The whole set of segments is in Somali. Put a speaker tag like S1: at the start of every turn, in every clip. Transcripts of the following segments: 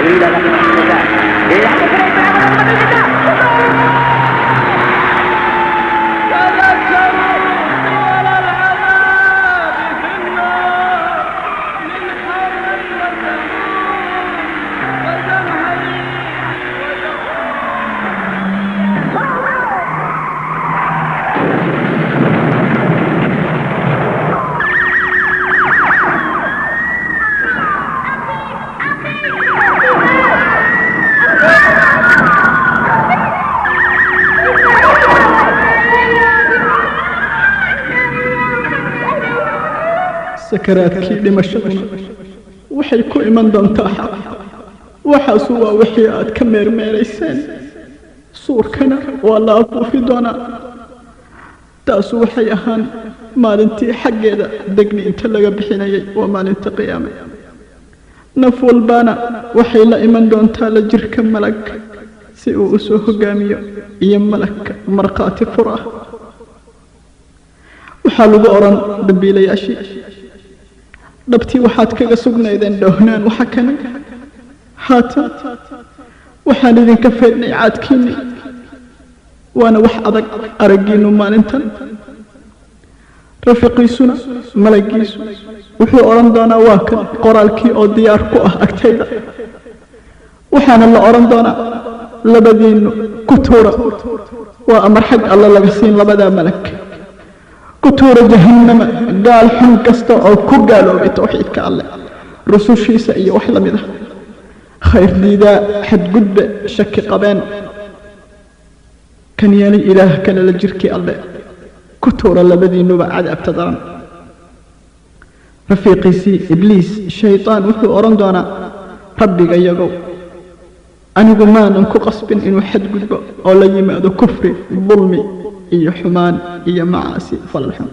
S1: طويلة لكن النزاع
S2: sakaraadkii dhimashaduna waxay ku iman doontaa xaq waxaasu waa wixii aad ka meermeerayseen suurkana waa la afuufi doonaa taasu waxay ahaan maalintii xaggeeda degni inta laga bixinayay waa maalinta qiyaame naf walbaana waxay la iman doontaa la jirka malag si uu u soo hogaamiyo iyo malagka markhaati fur ah waxaa lagu odhan dambiilayaashii dhabtii waxaad kaga sugnaydeen dhoohnaan waxa kana haatan waxaan idinka faydnay caadkiinni waana wax adag araggiinnu maalintan rafiqiisuna malaggiisu wuxuu odhan doonaa waa kan qoraalkii oo diyaar ku ah agtayda waxaana la odhan doonaa labadiinnu ku tuura waa amar xag alla laga siin labadaa malag كتورة جهنم قال حن كستا أو كقالوا بتوحيدك الله رسول شيسا إيا وحلا مده خير ديدا حد قد شك قبان كان يالي إله كان لجركي الله كتورة لبدي نبع عاد ابتدران رفيقي سي إبليس الشيطان وحو أرندونا ربي قيقو أنا ما ننكو قصب إنو حد قد أو لا يمادو كفري ظلمي iyo xumaan iyo macaasi falxun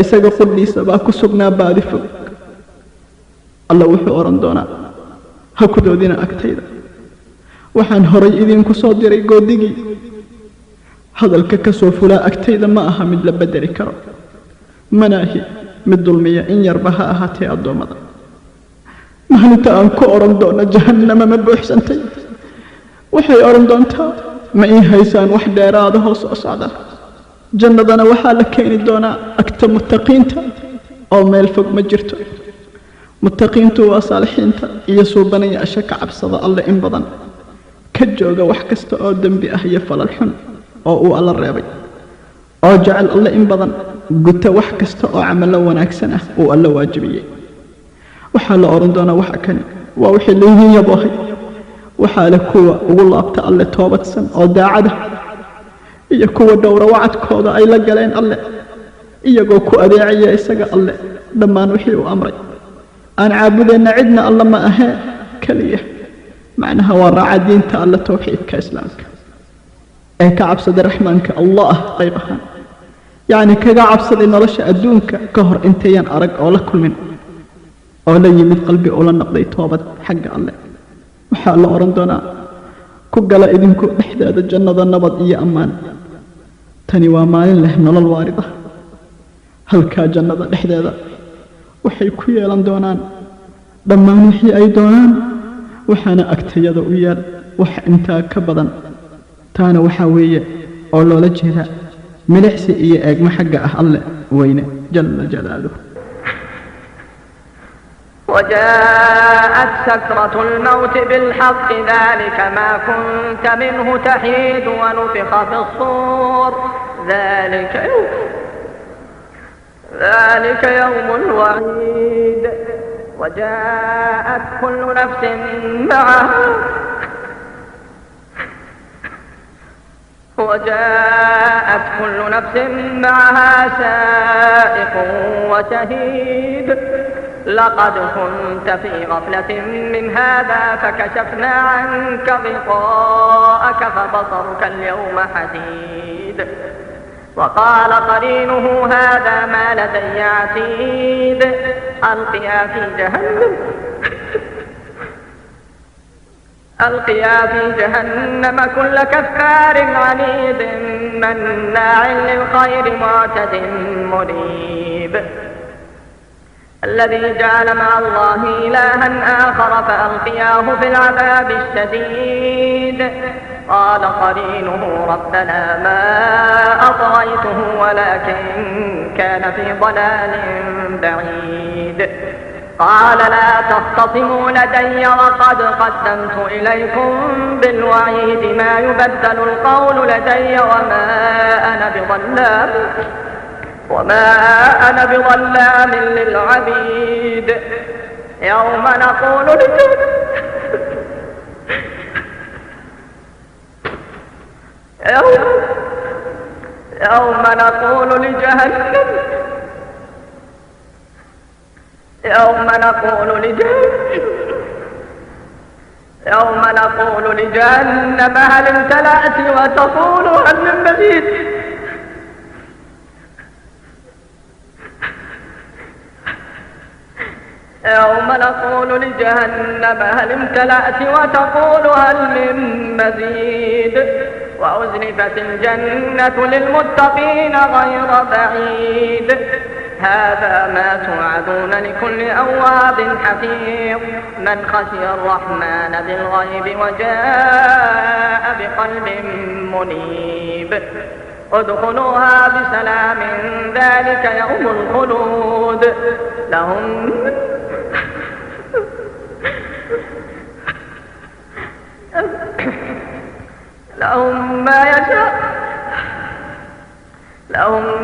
S2: isaga qudhiisa baa ku sugnaa baadi fog alla wuxuu oran doonaa ha ku doodina agtayda waxaan horay idinku soo diray goodigii hadalka ka soo fulaa agtayda ma aha mid la bedeli karo manaahi mid dulmiya in yarba ha ahaatee addoommada maalinta aan ku oran doono jahannama ma buuxsantay waxay oran doontaa ma ii haysaan wax dheeraada hoos oo socda jannadana waxaa la keeni doonaa agta muttaqiinta oo meel fog ma jirto muttaqiintu waa saalixiinta iyo suubanayaasha ka cabsada alle in badan ka jooga wax kasta oo dembi ah iyo falal xun oo uu alla reebay oo jecel alle in badan guta wax kasta oo camalo wanaagsan ah uu alla waajibiyey waxaa la oran doonaa waxa kani waa wixii laydin yaboohay waxaa leh kuwa ugu laabta alle toobadsan oo daacada iyo kuwa dhowra wacadkooda ay la galeen alle iyagoo ku adeecaya isaga alle dhammaan wixii uu amray aan caabudeenna cidna alle ma ahee keliya macnaha waa raaca diinta alle tawxiidka islaamka ee ka cabsada raxmaanka allah qayb ahaan yacni kaga cabsaday nolosha adduunka ka hor intayan arag oo la kulmin oo la yimid qalbi ula noqday toobad xagga alle waxaa la oran doonaa ku gala idinku dhexdeeda jannada nabad iyo ammaan tani waa maalin leh nolol waarida halkaa jannada dhexdeeda waxay ku yeelan doonaan dhammaan wixii ay doonaan waxaana agtayada u yaal wax intaa ka badan taana waxaa weeye oo loola jeedaa milicsi iyo eegmo xagga ah alle weyne jalla jalaaluh
S3: وجاءت سكرة الموت بالحق ذلك ما كنت منه تحيد ونفخ في الصور ذلك يوم الوعيد وجاءت كل نفس معها سائق وشهيد لقد كنت في غفلة من هذا فكشفنا عنك غطاءك فبصرك اليوم حديد وقال قرينه هذا ما لدي عتيد ألقيا في جهنم كل كفار عنيد مناع للخير معتد مريب الذي جعل مع الله إلها آخر فألقياه في العذاب الشديد قال قرينه ربنا ما أطغيته ولكن كان في ضلال بعيد قال لا تختصموا لدي وقد قدمت إليكم بالوعيد ما يبدل القول لدي وما أنا بظلام للعبيد يوم نقول لجهنم هل امتلأت وتقول هل من مزيد يوم نقول لجهنم هل امتلأت وتقول هل من مزيد وأزلفت الجنة للمتقين غير بعيد هذا ما توعدون لكل أواب حفيظ من خشي الرحمن بالغيب وجاء بقلب منيب ادخلوها بسلام ذلك يوم الخلود لهم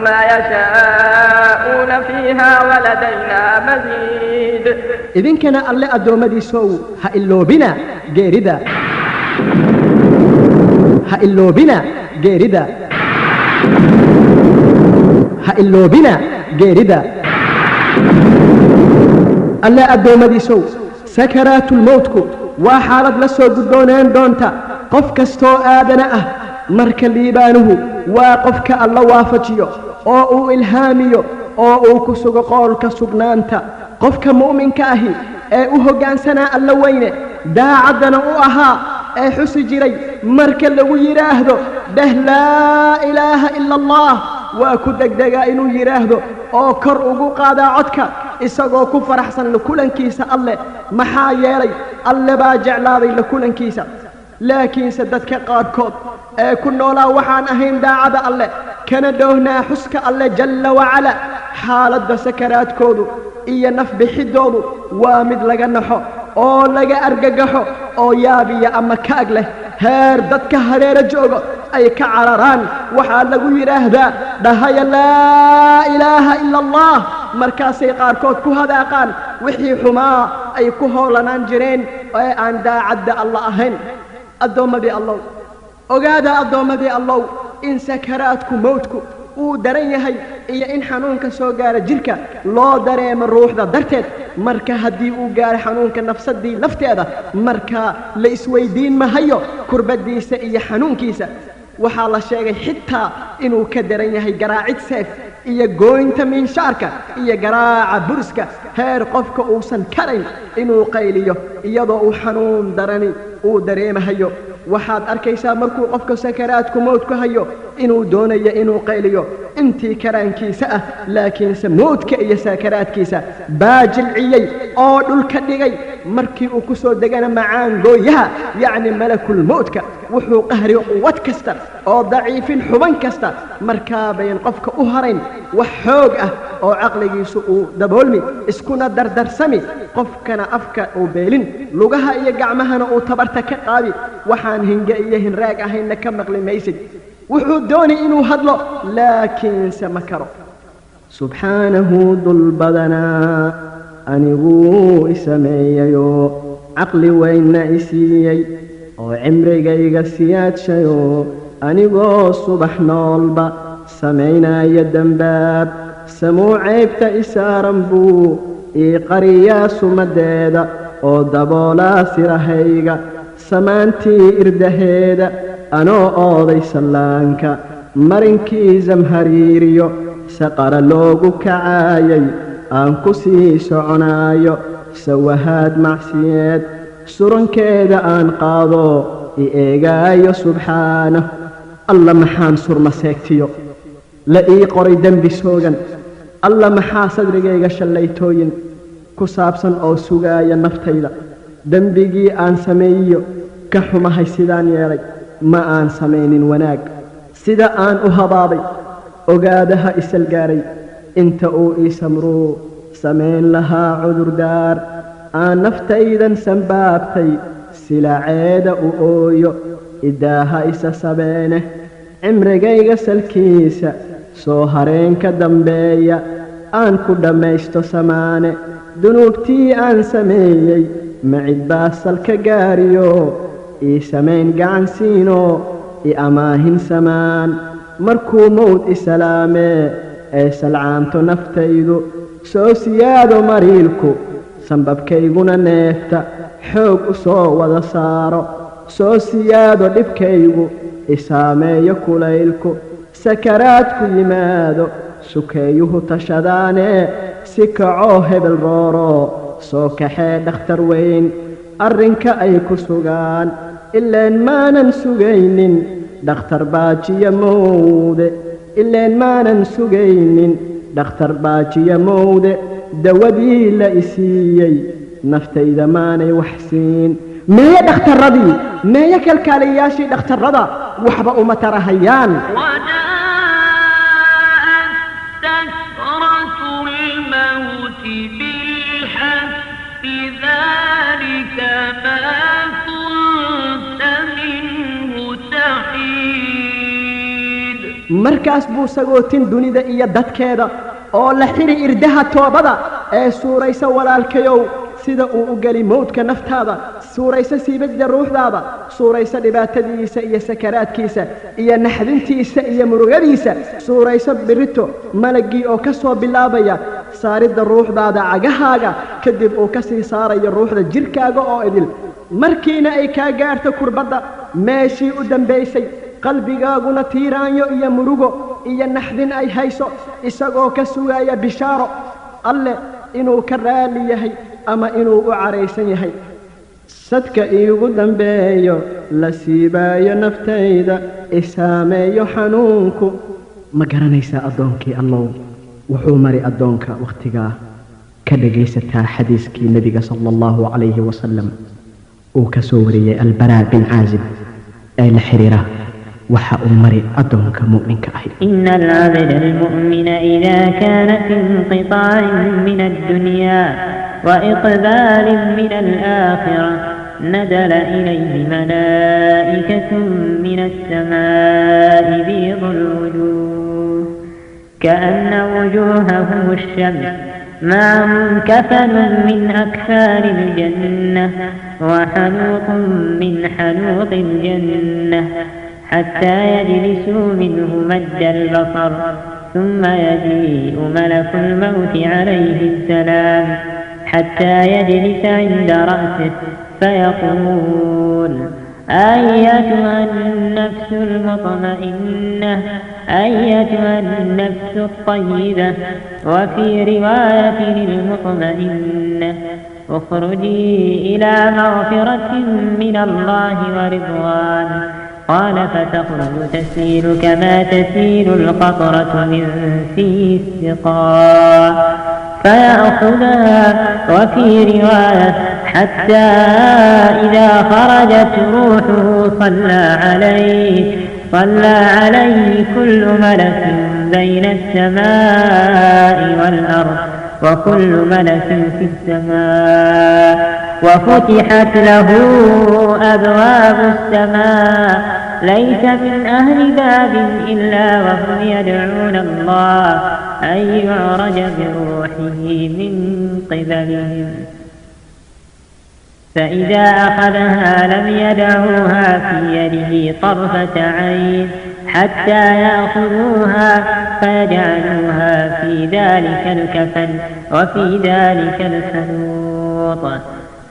S3: ما يشاءون فيها ولدينا مزيد
S1: idinkana alle addoommadiisow ha illoobina geerida ha illoobina geerida ha illoobina geerida alle addoommadiisow sakaraatulmowtku waa xaalad la soo guddoonaan doonta qof kastoo aadana ah marka liibaanuhu waa qofka alla waafajiyo oo uu ilhaamiyo oo uu ku sugo qoolka sugnaanta qofka mu'minka ahi ee u hoggaansanaa alla weyne daacaddana u ahaa ee xusi jiray marka lagu yidhaahdo dheh laa ilaaha ila allah waa ku degdegaa inuu yidhaahdo oo kor ugu qaadaa codka isagoo ku faraxsan la kulankiisa alle maxaa yeelay alle baa jeclaaday la kulankiisa laakiinse dadka qaarkood ee ku noolaa waxaan ahayn daacada alle kana dhoohnaa xuska alle jalla wacala xaaladda sakaraadkoodu iyo nafbixiddoodu waa mid laga naxo oo laga argagaxo oo yaabiya ama kaag leh heer dadka hareero jooga ay ka cararaan waxaa lagu yidhaahdaa dhahaya laa ilaaha ila allah markaasay qaarkood ku hadaaqaan wixii xumaa ay ku hoolanaan jireen ee aan daacadda alla ahayn addoommadii allow ogaada addoommadii allow in sakaraadku mowdku uu daran yahay iyo in xanuunka soo gaara jirka loo dareemo ruuxda darteed marka haddii uu gaaro xanuunka nafsaddii lafteeda markaa la isweydiin mahayo kurbaddiisa iyo xanuunkiisa waxaa la sheegay xitaa inuu ka daran yahay garaacid seef iyo gooynta miinshaarka iyo garaaca buriska heer qofka uusan karayn inuu qayliyo iyadoo uu xanuun darani uu dareemahayo waxaad arkaysaa markuu qofka sakaraadku mowdku hayo inuu doonayo inuu qayliyo intii karaankiisa ah laakiinse mowdka iyo sakaraadkiisa baa jilciyey oo dhulka dhigay markii uu ku soo degana macaan gooyaha yacni malakulmowdka wuxuu qahri quwad kasta oo daciifin xuban kasta markaa bayn qofka u harayn wax xoog ah oo caqligiisu uu daboolmi iskuna dardarsami qofkana afka uu beelin lugaha iyo gacmahana uu tabarta ka qaadi waxaan hinge iyo hinraag ahayna ka maqli maysid wuxuu doonay inuu hadlo laakiinse ma karo subxaanahu dul badanaa aniguu isameeyayo caqli weynna isiiyey oo cimrigayga siyaadshayo anigoo subax noolba samaynaya dembaab samuu ceybta isaaran buu ii qariyaa sumaddeeda oo daboolaa sirahayga samaantii irdaheeda anoo ooday sallaanka marinkii zamhariiriyo saqara loogu kacaayay aan ku sii soconaayo sawahaad macsiyeed surankeeda aan qaado i eegaayo subxaanah alla maxaan surma seegtiyo la ii qoray dembi soogan alla maxaa sadrigayga shallaytooyin ku saabsan oo sugaaya naftayda dembigii aan sameeyo ka xumahay sidaan yeelay ma aan samaynin wanaag sida aan u habaabay ogaadaha isalgaaray inta uu ii samruu samayn lahaa cudurdaar aan naftaydan sanbaabtay silaaceeda u ooyo idaaha isa sabeene cimrigayga salkiisa soo hareenka dambeeya aan ku dhammaysto samaane dunuubtii aan sameeyey macid baa salka gaariyo ii samayn gacansiinoo i amaahin samaan markuu mowd isalaamee ee salcaanto naftaydu soo siyaado mariilku sanbabkayguna neefta xoog u soo wada saaro soo siyaado dhibkaygu isaameeyo kulaylku sakaraadku yimaado sukeeyuhu tashadaanee si kacoo hebel rooroo soo kaxee dhakhtar weyn arrinka ay ku sugaan ileen maanan sugaynin dhakhtar baajiya mowde ileen maanan sugaynin dhakhtar baajiya mowde dawadii la isiiyey naftayda maanay wax siin meeye dhakhtarradii meeye kalkaaliyayaashii dhakhtarrada waxba uma tarahayaan markaas buu sagootin dunida iyo dadkeeda oo la xiri irdaha toobada ee suuraysa walaalkayow sida uu u geli mowdka naftaada suuraysa siibadda ruuxdaada suuraysa dhibaatadiisa iyo sakaraadkiisa iyo naxdintiisa iyo murugadiisa suuraysa birito malaggii oo ka soo bilaabaya saaridda ruuxdaada cagahaaga kadib uu ka sii saarayo ruuxda jirkaaga oo idil markiina ay kaa gaarto kurbadda meeshii u dambaysay qalbigaaguna tiiraanyo iyo murugo iyo naxdin ay hayso isagoo ka sugaaya bishaaro alle inuu ka raali yahay ama inuu u caraysan yahay sadka iigu dambeeyo la siibaayo naftayda isaameeyo xanuunku ma garanaysaa addoonkii allow wuxuu mari addoonka wakhtigaa ka dhagaysataa xadiiskii nebiga sala allahu calayhi wasalam uu ka soo wariyey albaraa bin caazib ee la xiriira waxa umari addoonka mu'minka ahi
S4: إن العبد المؤمن إذا كان في انقطاع من الدنيا وإقبال من الآخرة نزل إليه ملائكة من السماء بيض الوجوه كأن وجوههم الشمس معهم كفن من أكفان الجنة وحنوط من حنوط الجنة حتى يجلسوا منه مد البصر ثم يجيء ملك الموت عليه السلام حتى يجلس عند رأسه فيقول أيتها النفس المطمئنة أيتها النفس الطيبة وفي رواية المطمئنة اخرجي إلى مغفرة من الله ورضوان قال فتخرج تسيل كما تسيل القطرة من في السقاء فيأخذها وفي رواية حتى إذا خرجت روحه صلى عليه كل ملك بين السماء والأرض وكل ملك في السماء وفتحت له أبواب السماء ليس من أهل باب إلا وهم يدعون الله أن يعرج بروحه من قبلهم فإذا أخذها لم يدعوها في يده طرفة عين حتى يأخذوها فيجعلوها في ذلك الكفن وفي ذلك الحنوط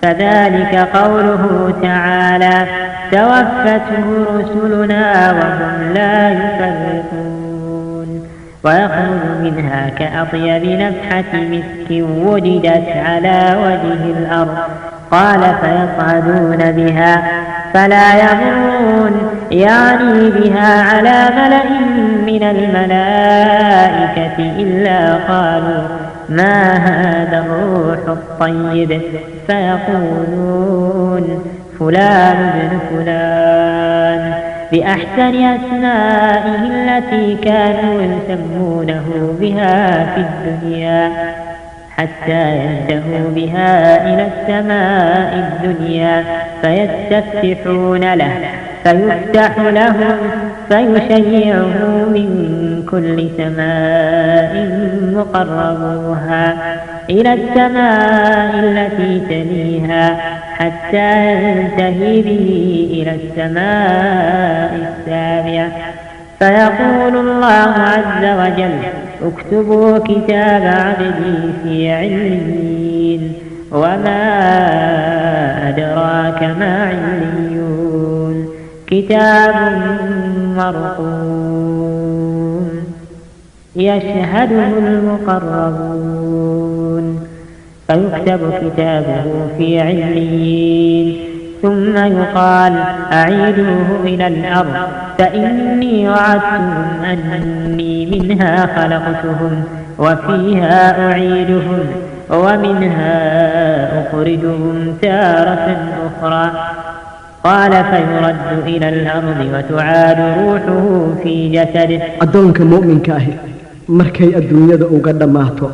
S4: فذلك قوله تعالى توفته رسلنا وهم لا يفرقون ويخرج منها كأطيب نفحة مسك وجدت على وجه الأرض قال فيصعدون بها فلا يمرون يعني بها على ملأ من الملائكة إلا قالوا ما هذا الروح الطيب فيقولون فلان ابن فلان بأحسن أسمائه التي كانوا يسمونه بها في الدنيا حتى ينتهوا بها إلى السماء الدنيا فيستفتحون له فيفتح لهم فيشيعه من كل سماء مقربوها إلى السماء التي تليها حتى ينتهي به إلى السماء السابعة فيقول الله عز وجل اكتبوا كتاب عبدي في عليين وما أدراك ما عليون كتاب مرقوم يشهده المقربون فيكتب كتابه في عليين ثم يقال أعيدوه إلى الأرض فإني وعدتهم أني منها خلقتهم وفيها أعيدهم ومنها أخرجهم تارة أخرى قال فيرد إلى الأرض وتعاد روحه في جسده
S1: أدونك مؤمن كاهي مركي الدنيا uga dhamaato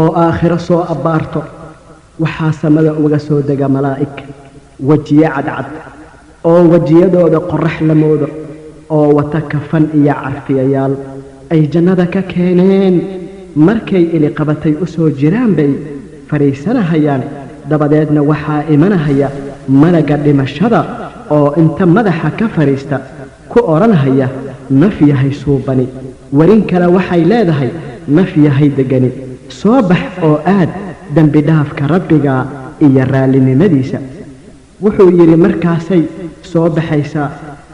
S1: oo aakhiro soo abaarto waxaa samada uga soo dega malaa'ik wajiye cadcad oo wajiyadooda qorax la moodo oo wata kafan iyo carfiyayaal ay jannada ka keeneen markay ili qabatay u soo jiraan bay fariisanahayaan dabadeedna waxaa imanahaya malaga dhimashada oo inta madaxa ka fariista ku oranhaya naf yahay suubani warin kale waxay leedahay naf yahay degani soo bax oo aad dambi dhaafka rabbiga iyo raalinimadiisa wuxuu yiri markaasay soo baxaysaa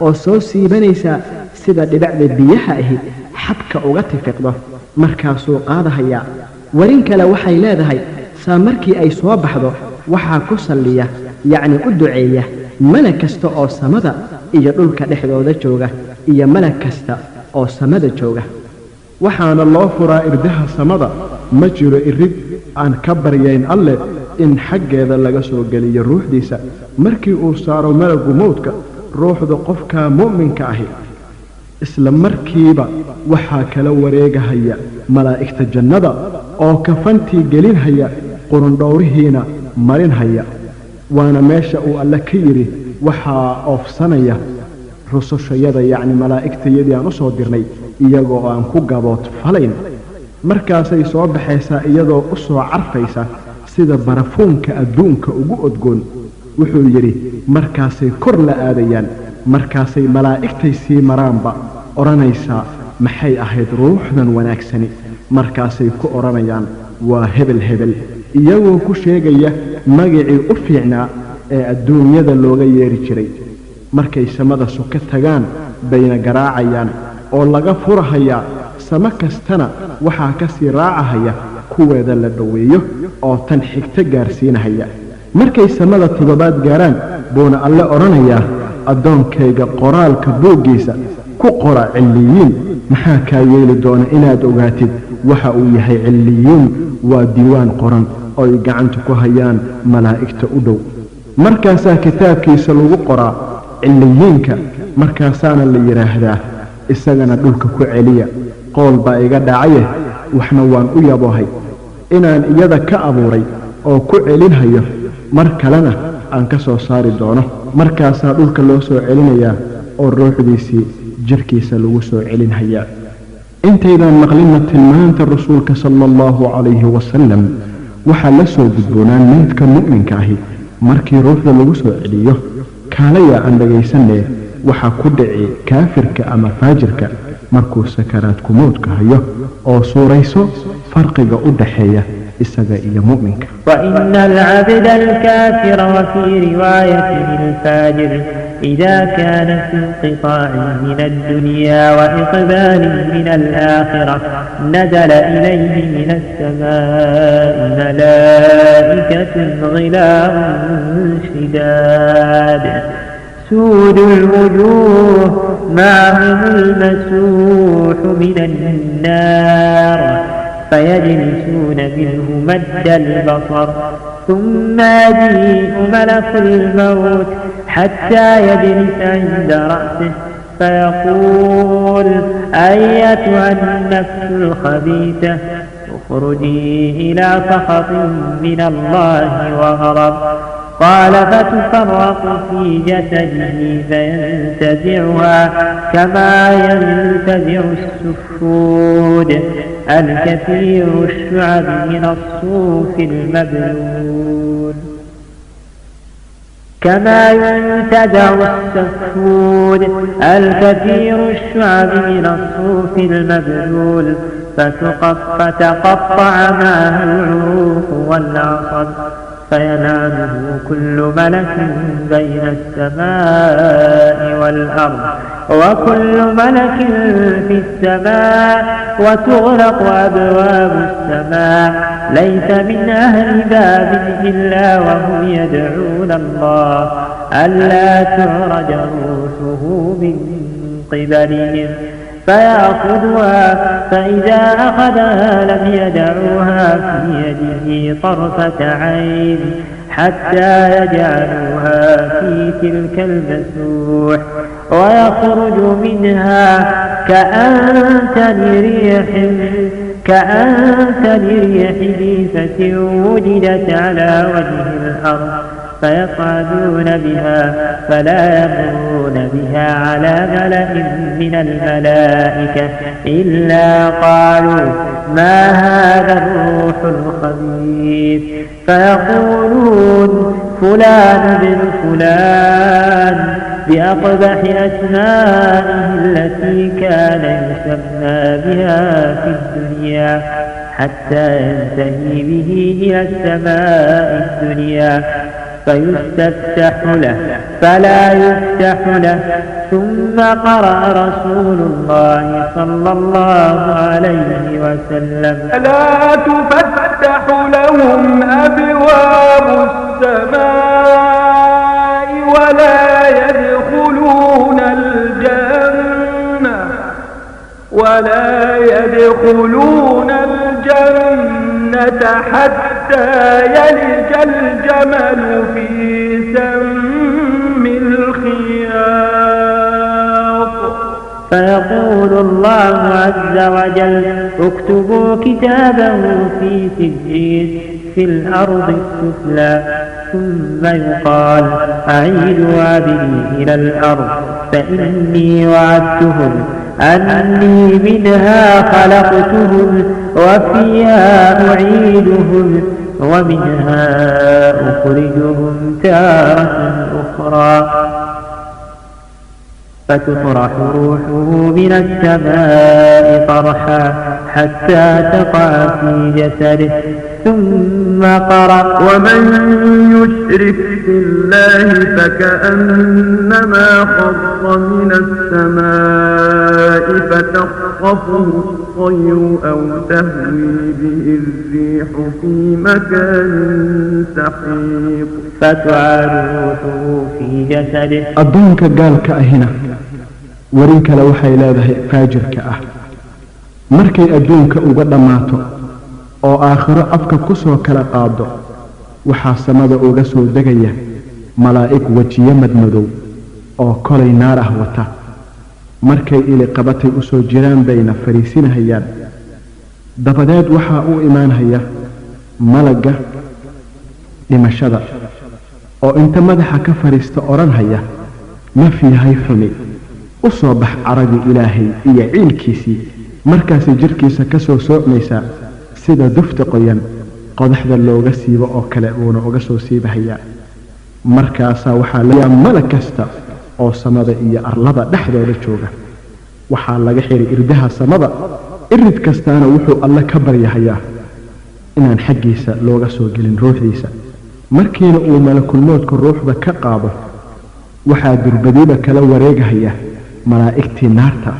S1: oo soo siibanaysaa sida dhibacda biyaha ahi xabka uga tifiqdo markaasuu qaadahaya warin kale waxay leedahay saa markii ay soo baxdo waxaa ku salliya yacni u duceeya malag kasta oo samada iyo dhulka dhexdooda jooga iyo malag kasta oo samada jooga
S5: waxaana loo furaa irdaha samada ma jiro irid aan ka baryayn alle in xaggeeda laga soo geliyo ruuxdiisa markii uu saaro malagu mowdka ruuxda qofka mu'minka ahi isla markiiba waxaa kala wareegahaya malaa'igta jannada oo kafantii gelinhaya qurundhowrihiina marinhaya waana meesha uu alle ka yidhi waxaa oofsanaya rusushayada yacni malaa'igtayadii aan u soo dirnay iyagoo aan ku gabood falayn markaasay soo baxaysaa iyadoo u soo carfaysa sida barafuunka adduunka ugu odgoon wuxuu yidhi markaasay kor la aadayaan markaasay malaa'igtay sii maraanba odhanaysaa maxay ahayd ruuxdan wanaagsani markaasay ku odhanayaan waa hebel hebel iyagoo ku sheegaya magacii u fiicnaa ee adduunyada looga yeeri jiray markay samada suka tagaan bayna garaacayaan oo laga furahayaa samo kastana waxaa ka sii raacahaya kuweeda la dhoweeyo oo tan xigto gaarsiinahaya markay samada toddobaad gaaraan buuna alle odhanayaa addoonkayga qoraalka buuggiisa ku qora cilliyiin maxaa kaa yeeli doona inaad ogaatid waxa uu yahay cilliyuun waa diiwaan qoran oo ay gacanta ku hayaan malaa'igta u dhow markaasaa kitaabkiisa lagu qoraa cilliyiinka markaasaana la yidhaahdaa isagana dhulka ku celiya qowl baa iga dhacaye waxna waan u yabohay inaan iyada ka abuuray oo ku celinhayo mar kalena aan ka soo saari doono markaasaa dhulka loo soo celinayaa oo ruuxdiisii jirkiisa lagu soo celinhayaa intaydan maqlinna tilmaanta rasuulka sala allahu calayhi wasalam waxaa la soo gudboonaan meydka mu'minka ahi markii ruuxda lagu soo celiyo kaalaya aan dhagaysanee waxaa ku dhici kaafirka ama faajirka markuu sakaraadku mowdka hayo oo suurayso farqiga u dhaxeeya isaga iyo mu'minka
S4: وإن العبد الكافر وفي رواية الفاجر إذا كان في انقطاع من الدنيا وإقبال من الآخرة نزل إليه من السماء ملائكة غلاظ شداد سود الوجوه معهم المسوح من النار فيجلسون منه مد البصر ثم يجيء ملك الموت حتى يجلس عند رأسه فيقول أيتها النفس الخبيثة اخرجي إلى سخط من الله وغضب قال فتفرق في جسده فينتزعها كما ينتزع السفود الكثير الشعب من الصوف المبلول كما ينتزع السفود الكثير الشعب من الصوف المبلول فتقطع معه العروق والعصب فينامه كل ملك بين السماء والأرض وكل ملك في السماء وتغلق أبواب السماء ليس من أهل باب إلا وهم يدعون الله ألا تعرج روحه من قبلهم فيأخذها فإذا أخذها لم يدعوها في يده طرفة عين حتى يجعلوها في تلك المسوح ويخرج منها كأنتن ريح بيثة وجدت على وجه الأرض فيصعدون بها فلا يمرون بها على ملأ من الملائكة إلا قالوا ما هذا الروح الخبيث فيقولون فلان بن فلان بأقبح أسمائه التي كان يسمى بها في الدنيا حتى ينتهي به إلى السماء الدنيا فيستفتح له فلا يفتح له ثم قرأ رسول الله صلى الله عليه وسلم
S3: لا تفتح لهم أبواب السماء ولا يدخلون الجنة حتى يلج الجمل في سم الخياط
S4: فيقول الله عز وجل اكتبوا كتابه في سجين في الأرض السفلى ثم يقال أعيدوا عبدي إلى الأرض فإني وعدتهم أني منها خلقتهم وفيها أعيدهم ومنها أخرجهم تارة أخرى فتطرح روحه من السماء طرحا حتى تقع في جسده ثم قرأ
S3: ومن يشرك بالله فكأنما خر من السماء فتخطفه الطير أو تهوي به الريح في مكان سحيق
S4: فتعاد روحه في جسده
S5: أدونك قال كأهنا ورينك لو حيلاده فاجر كأه مركي أدونك أغدماته oo aakhiro afka ku soo kala qaado waxaa samada uga soo degaya malaa'ig wajiye madmadow oo kolay naar ah wata markay ili qabatay u soo jiraan bayna fariisinahayaan dabadeed waxaa u imaanaya malaga dhimashada oo inta madaxa ka fariista oranhaya ma fiihay xumi u soo bax caradii ilaahay iyo ciilkiisii markaasay jirkiisa ka soo soocmaysaa sida dufta qoyan qodaxda looga siibo oo kale uuna uga soo siibahayaa markaasaa waxaa laga malag kasta oo samada iyo arlada dhexdooda jooga waxaa laga xiray irdaha samada irid kastaana wuxuu alle ka baryahayaa inaan xaggiisa looga soo gelin ruuxdiisa markiina uu malakul mowdka ruuxda ka qaado waxaa durbadiiba kala wareegahaya malaa'igtii naarta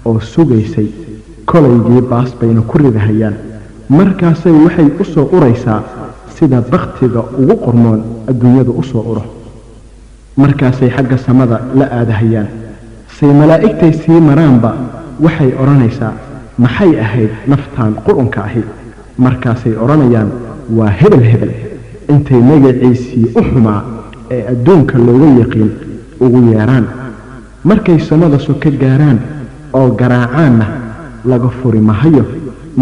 S5: oo sugaysay kolaygii baas bayna ku ridahayaan markaasay waxay u soo uraysaa sida baktiga ugu qormoon adduunyadu u soo uro markaasay xagga samada la aadahayaan say malaa'igtay sii maraanba waxay odhanaysaa maxay ahayd naftaan qurunka ahi markaasay odhanayaan waa hebel hebel intay magaciisii u xumaa ee adduunka looga yaqiin ugu yeeraan markay samada soka gaaraan oo garaacaanna laga furi mahayo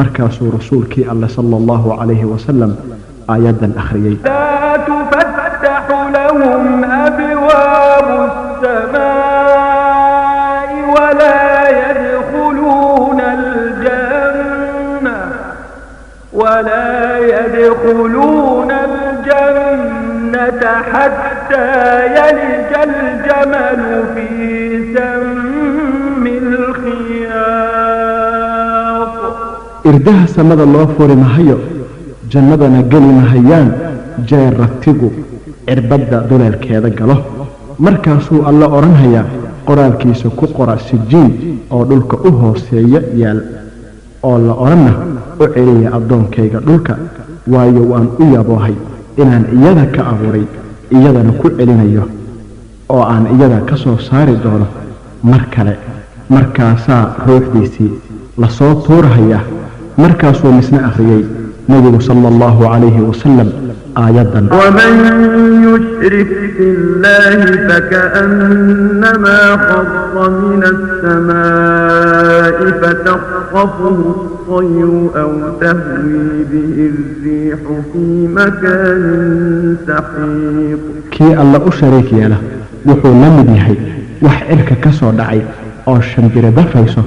S5: markaasuu rasuulkii alle sala allahu calayhi wasalam aayaddan akhriyey
S3: لا تفتح لهم أبواب السماء ولا يدخلون الجنة حتى يلج الجمل في سم الخياط
S5: irdaha samada loo furi mahayo jannadana geli mahayaan jeer ratigu cirbadda duleelkeeda galo markaasuu alla odhanhayaa qoraalkiisa ku qora sijiin oo dhulka u hooseeya yaal oo la odhanna u celiya addoonkayga dhulka waayo waan u yaboohay inaan iyada ka abuuray iyadana ku celinayo oo aan iyada ka soo saari doono mar kale markaasaa ruuxdiisii lasoo tuurhayaa markaasuu misna akhriyey nebigu sala allahu calayhi wasalam aayaddan
S3: ومن يشرك بالله فكأنما خر من السماء فتخطفه الطير أو تهوي به الريح في مكان سحيق
S5: kii alla u shariik yeela wuxuu la mid yahay wax cirka ka soo dhacay oo shambiro dafayso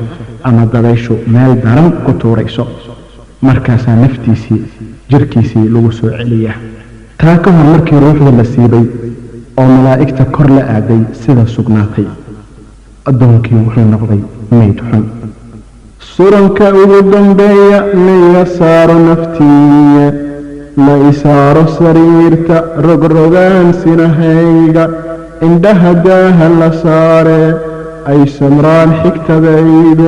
S5: ama dabayshu meel daran ku tuurayso markaasaa naftiisii jirkiisii lagu soo celiyaa taa ka hor markii ruuxda la siibay oo malaa'igta kor la aaday sida sugnaatay addoonkii wuxuu noqday mayd xun suranka ugu dambeeya layga saaro naftiiya la isaaro sariirta rogrogaan sinahayga indhaha daaha la saare ay samraan xigtadaydu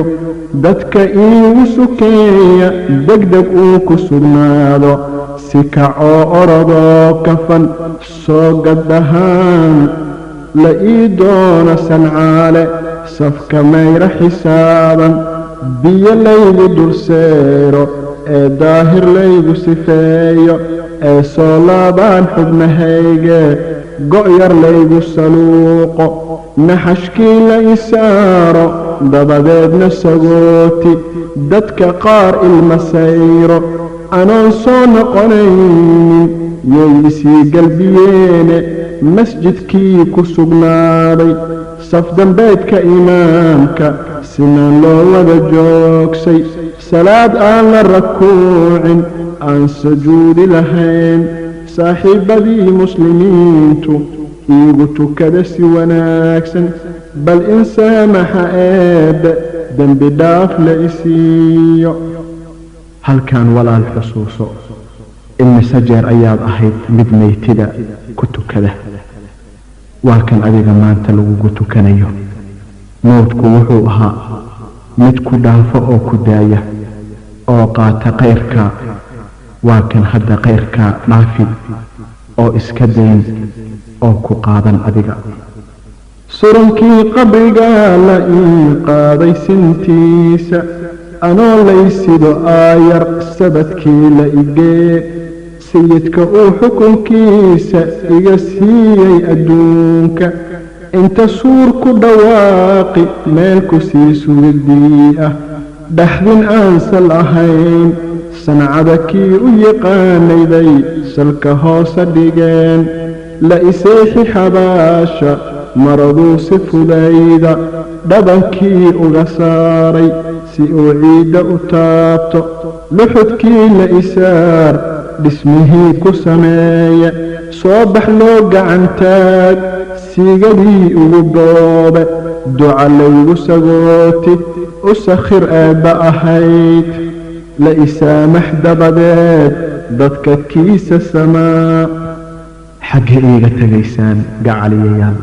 S5: dadka iigu sukeeya degdeg uu ku sugnaado si kacoo orodoo kafan soo gaddahaan la ii doono sancaale safka mayra xisaaban biyo laygu dulseero ee daahir laygu sifeeyo ee soo laabaan xubnahayge go'yar laygu saluuqo naxashkii la isaaro dabadeedna sagooti dadka qaar ilma sayro anoon soo noqonaynin yay isii galbiyeene masjidkii ku sugnaaday safdambeedka imaamka sinaan loo wada joogsay salaad aan la rakuucin aan sujuudi lahayn saaxiibbadii muslimiintu iigu tukada si wanaagsan bal in saamaxa eebbe dembi dhaaf la isiiyo halkan walaal xusuuso imise jeer ayaad ahayd mid meytida ku tukada waa kan adiga maanta lagugu tukanayo mowdku wuxuu ahaa mid ku dhaafo oo ku daaya oo qaata kayrka waa kan hadda kayrkaa dhaafi oo iska dayn oo ku qaadan adiga surankii qabrigaa la ii qaaday sintiisa anoo laysido aayar sabadkii la igee sayidka uu xukunkiisa iga siiyey adduunka inta suur ku dhawaaqi meel ku sii sugidii ah dhaxdin aansal ahayn sancada kii u yaqaanayday salka hoose dhigeen la iseexi xabaasha maraduu si fudayda dhabankii uga saaray si uu ciidda u taabto luxudkii la isaar dhismihii ku sameeye soo bax loo gacantaag siigadii ugu doobe duca laygu sagooti u sakhir eebba ahayd la isaamax dabadeed dadka kiisa samaa xagge iiga tegaysaan gacaliyayaal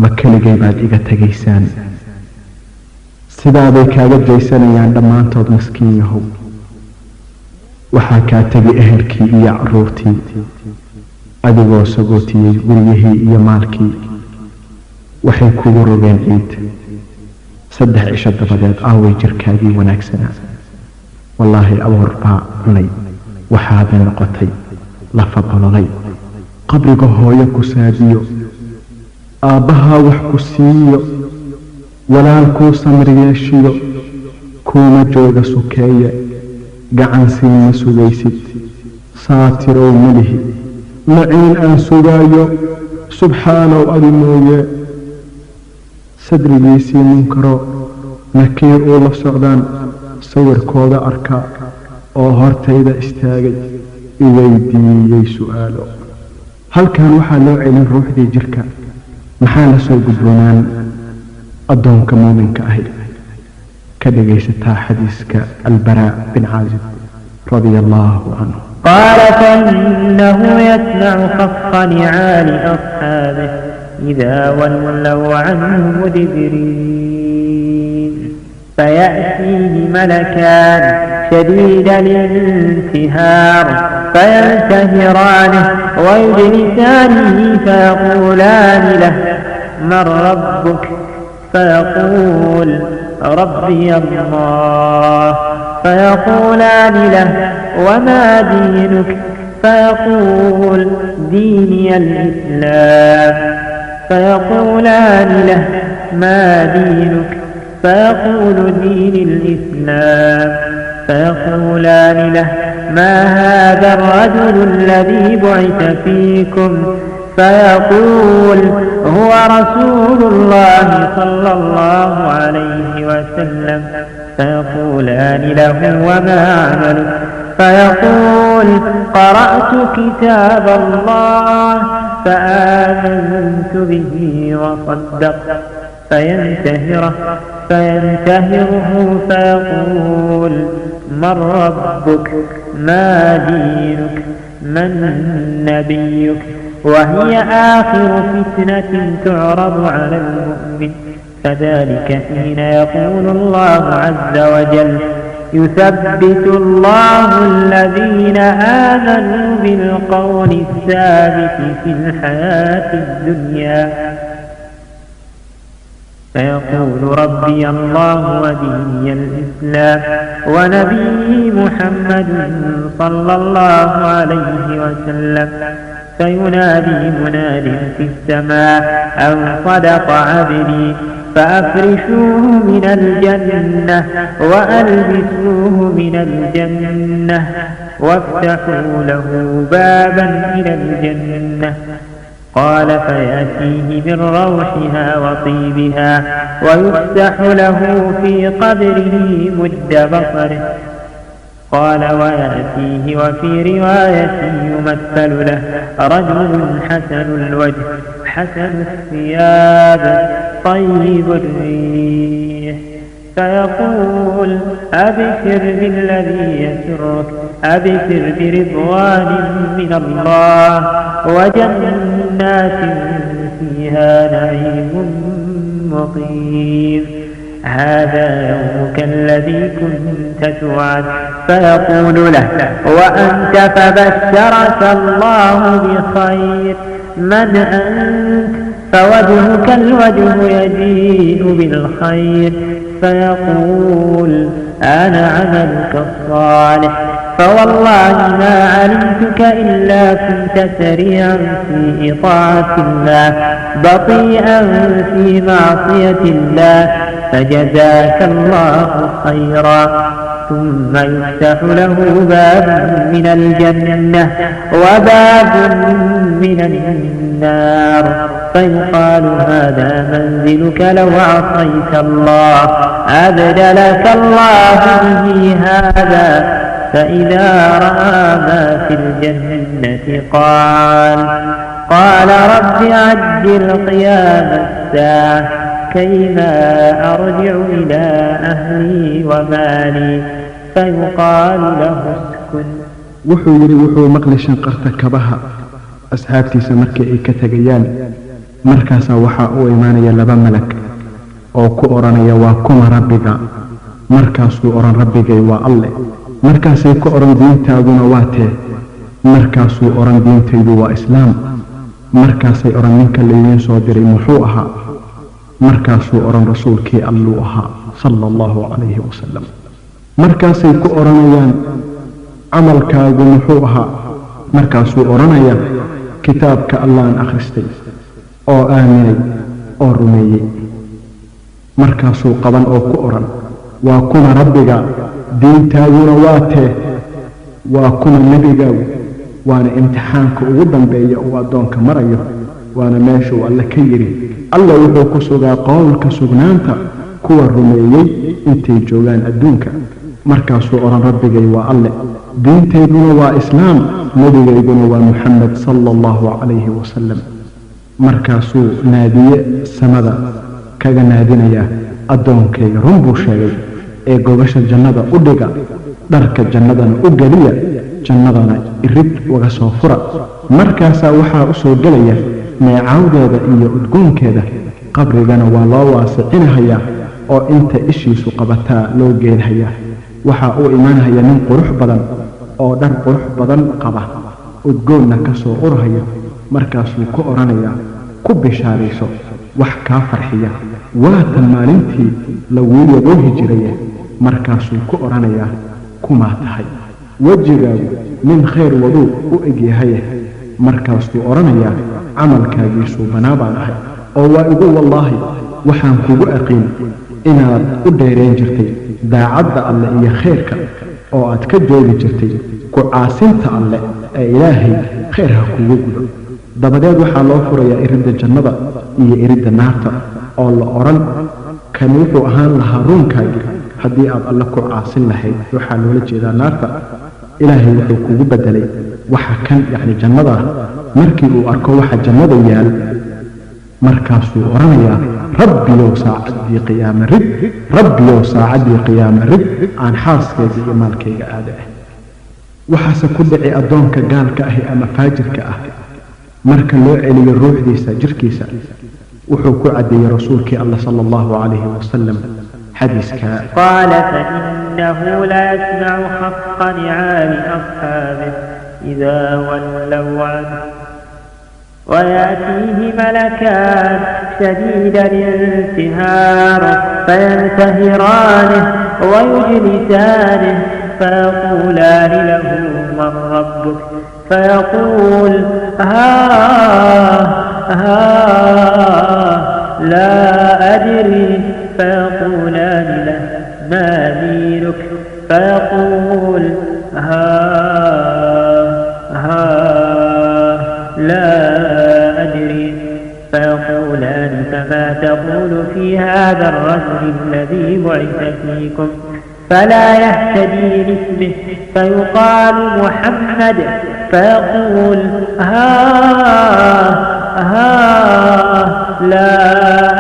S5: ma keligay baad iga tegaysaan sidaabay kaaga jaysanayaan dhammaantood maskiin yahow waxaa kaa tegi ehelkii iyo carruurtii adigoo sagootiyey guryihii iyo maalkii waxay kugu rogeen ciid saddex cisho dabadeed aaway jirkaagii wanaagsanaa wallaahi abuur baa cunay waxaabay noqotay lafa bololay qabriga hooyo ku saadiyo aabbahaa wax ku siiyo walaalkuu samri yeeshiyo kuuma jooga sukeeye gacan siima sugaysid saatirow malihi maciin aan sugaayo subxaanow adi mooye sadrigiisii munkaro nakiir uu la socdaan sawirkooda arka oo hortayda istaagay iweydiiyey su'aalo halkan waxaa loo celin ruuxdii jirka maxaa la soo gudboonaan addoonka muuminka ahi ka dhegaysataa xadiiska albaraa bin caazib radia allaahu canhu
S4: قال فإنه يسمع خف نعال أصحابه إذا ولوا عنه مدبرين فيأتيه ملكان شديد الانتهار فينتهرانه ويجلسانه فيقولان له من ربك فيقول ربي الله فيقولان له وما دينك فيقول ديني الإسلام فيقولان له ما دينك فيقول دين الإسلام فيقولان له ما هذا الرجل الذي بعث فيكم فيقول هو رسول الله صلى الله عليه وسلم فيقولان له وما عملك فيقول قرأت كتاب الله فآمنت به وصدقت فينتهره فيقول من ربك ما دينك من نبيك وهي آخر فتنة تعرض على المؤمن فذلك حين يقول الله عز وجل يثبت الله الذين آمنوا بالقول الثابت في الحياة الدنيا فيقول ربي الله وديني الإسلام ونبي محمد صلى الله عليه وسلم فينادي مناد في السماء أن صدق عبدي فأفرشوه من الجنة وألبسوه من الجنة وافتحوا له بابا إلى الجنة قال فيأتيه من روحها وطيبها ويفتح له في قبره مد بصره قال ويأتيه وفي رواية يمثل له رجل حسن الوجه حسن الثياب طيب الريح فيقول أبشر بالذي يسرك أبشر برضوان من الله وجنات فيها نعيم مقيم هذا يومك الذي كنت توعد فيقول له وأنت فبشرك الله بخير من أنت فوجهك الوجه يجيء بالخير فيقول أنا عملك الصالح فوالله ما علمتك إلا كنت سريعا في إطاعة الله بطيئا في معصية الله فجزاك الله خيرا ثم يفتح له باب من الجنة وباب من النار فيقال هذا منزلك لو عصيت الله أبدلك الله به هذا فإذا رأى ما في الجنة قال رب عجل قيام الساعة كيما أرجع إلى أهلي ومالي فيقال له اسكن
S5: wuxuu yidhi wuxuu maqli shanqarta kabaha asxaabtiisa markii ay ka tegayaan markaasaa waxaa u imaanaya laba malag oo ku odhanaya waa kuma rabbiga markaasuu odhan rabbigay waa alle markaasay ku odhan diintaaduna waa tee markaasuu odhan diintaydu waa islaam markaasay odhan ninka laydiin soo diray muxuu ahaa markaasuu odhan rasuulkii alluu ahaa sala allahu calayhi wasalam. markaasay ku odhanayaan camalkaagu muxuu ahaa? markaasuu odhanayaa kitaabka allaan akhristay oo aaminay oo rumeeyey. markaasuu qaban oo ku odhan waa kuma rabbiga, diintaaduna waa tee, waa kuma nebigaagu. waana imtixaanka ugu dambeeya uu addoonka marayo, waana meeshuu alle ka yidhi alla wuxuu ku sugaa qowlka sugnaanta kuwa rumeeyey intay joogaan adduunka. markaasuu odhan rabbigay waa alle, diinteeduna waa islaam, nebigayduna waa muxamed sala allahu calayhi wasalam. markaasuu naadiye samada kaga naadinayaa addoonkayga run buu sheegay, ee gogasha jannada u dhiga, dharka jannadana u geliya, jannadana irid uga soo fura. markaasaa waxaa u soo gelaya neecawdeeda iyo udgoonkeeda, qabrigana waa loo waasicinahayaa oo inta ishiisu qabataa loo geelhayaa. waxaa u imaanhaya nin qurux badan oo dhar qurux badan qaba, udgoonna ka soo urhaya. markaasuu ku odhanayaa ku bishaarayso wax kaa farxiya, waatan maalintii laguu yaboohi jiraya. markaasuu ku odhanayaa kumaa tahay? wejigaagu nin khayr waduu u egyahaye. markaasuu odhanayaa camalkaagiisuu banaa baan ahay, oo waa igu wallaahi waxaan kugu aqiin inaad u dheerayn jirtay daacadda alle iyo khayrka, oo aad ka joogi jirtay ku caasinta alle, ee ilaahay khayr ha kugu gudo. dabadeed waxaa loo furayaa iridda jannada iyo iridda naarta, oo la odhan kan wuxuu ahaan lahaa ruunkaagii haddii aad alle ku caasin lahayd. waxaa loola jeedaa naarta. ilaahay wuxuu kugu bedelay waxa kan yacni jannada. markii uu arko waxa jannada yaal, markaasuu odhanayaa rabbiyow saacaddii qiyaama rid, rabbiyow saacaddii qiyaama rid, aan xaaskayga iyo maalkayga aada ah. waxaase ku dhici addoonka gaalka ahi ama faajirka ah marka loo celiyo ruuxdiisa jirkiisa. wuxuu ku caddeeyey rasuulkii alla sala allahu calayhi wasalam xadiiska
S4: قال فإنه لا يسمع خفق نعال أصحابه إذا ولوا عنه، ويأتيه ملكان شديد الانتهار فينتهرانه ويجلسانه فيقولان له من ربك؟ فيقول لا أدري. فيقولان له ما دينك؟ فيقول لا أدري. فيقولان فما تقول في هذا الرجل الذي بعث فيكم؟ فلا يهتدي لاسمه فيقال محمد. فيقول لا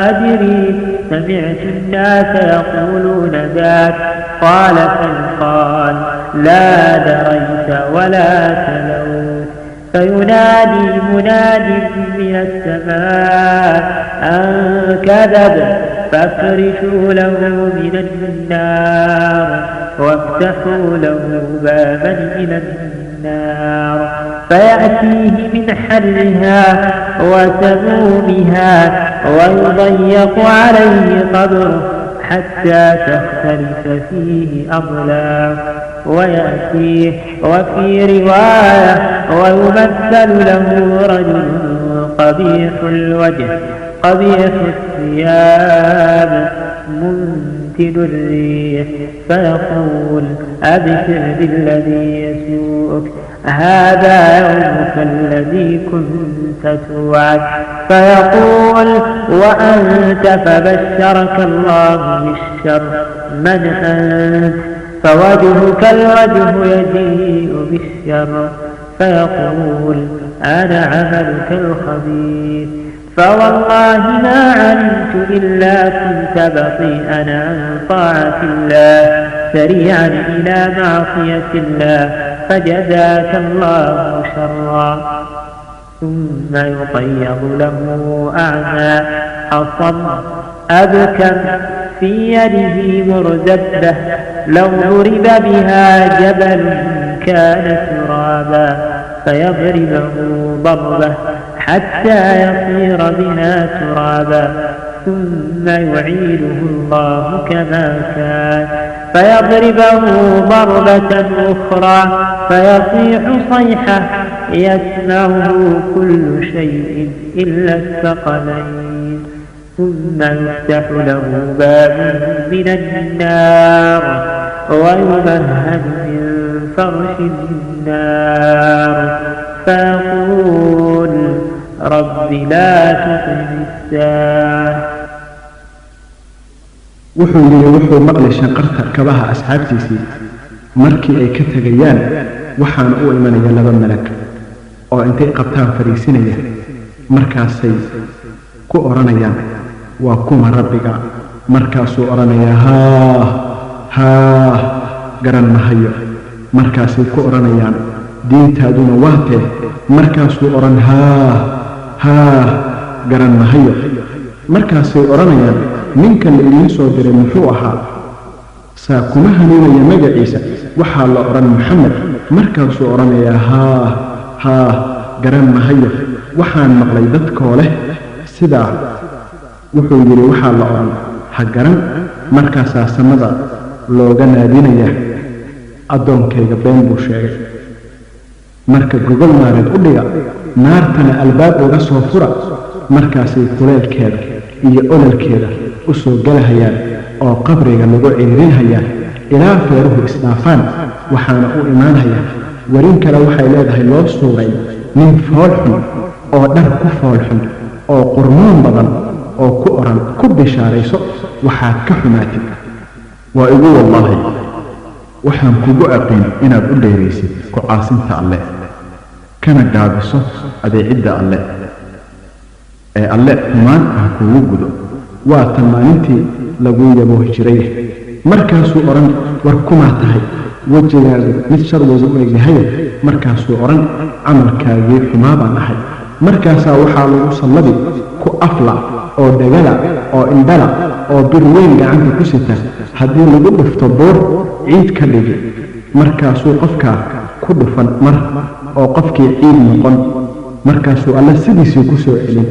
S4: أدري، سمعت الناس يقولون ذاك. قال فيقال لا دريت ولا تلوت. فينادي مناد من السماء أن كذب، فافرشوا له من النار وافتحوا له بابا إلى النار، فيأتيه من حرها وسمومها ويضيق عليه قبره حتى تختلف فيه أضلاعه. ويأتيه وفي رواية ويمثل له رجل قبيح الوجه قبيح الثياب منتن الريح، فيقول أبشر بالذي يسوءك، هذا يومك الذي كنت توعد. فيقول وأنت؟ فبشرك الله بالشر. من أنت؟ فوجهك الوجه يجيء بالشر. فيقول أنا عملك الخبيث. فوالله ما علمت إلا كنت بطيئا عن طاعة الله سريعا إلى معصية الله، فجزاك الله شرا. ثم يقيض له أعمى أصم أبكم في يده مرزبة لو ضرب بها جبل كان ترابا، فيضربه ضربة حتى يصير بها ترابا، ثم يعيده الله كما كان فيضربه ضربة أخرى فيصيح صيحة يسمعه كل شيء إلا الثقلين ثم يفتح له باب من النار ويمهد من فرش النار فيقول رب لا تخزِ الساعة
S5: wuxuu yidhi wuxuu maqlay shanqarta kabaha asxaabtiisii markii ay ka tegayaan waxaana u imanaya laba malag oo intay qabtaan fariisinaya markaasay ku odhanayaan waa kuma rabbiga markaasuu odhanayaa haa garan mahayo markaasay ku odhanayaan diintaaduna waa tee markaasuu odhan haa garan mahayo markaasay odhanayaan ninkan la idiin soo diray muxuu ahaa saa kuma hanuunaya magaciisa waxaa la odhan maxamed markaasuu odhanayaa haa garan mahayo waxaan maqlay dadkoo leh sidaa wuxuu yidhi waxaa la odhan ha garan markaasaa samada looga naadinaya addoonkayga been buu sheegay marka gogol naareed u dhiga naartana albaab uga soo fura markaasay kuleelkeeda iyo ololkeeda u soo galahayaan oo qabriga lagu ciriirinhayaan ilaa feeruhu isdhaafaan waxaana u imaanaya warin kale waxay leedahay loo suuray nin foolxun oo dhar ku foolxun oo qurmoon badan oo ku odhan ku bishaarayso waxaad ka xumaatid waa igu wallaahi waxaan kugu aqin inaad u dheeraysid ku caasinta alle kana gaabiso adeecidda alle ee alle xumaan ah kugu gudo waa tan maalintii lagu yaboohi jiray markaasuu odhan war kumaa tahay wejigaagu mid sharwoodu u egyahay markaasuu odhan camalkaagii xumaa baan ahay markaasaa waxaa lagu sallabi ku afla oo dhagala oo indhala oo bir weyn gacanta ku sita haddii lagu dhufto buur ciid ka dhigi markaasuu qofkaa ku dhufan mar oo qofkii ciid noqon markaasuu alle sidiisii ku soo celin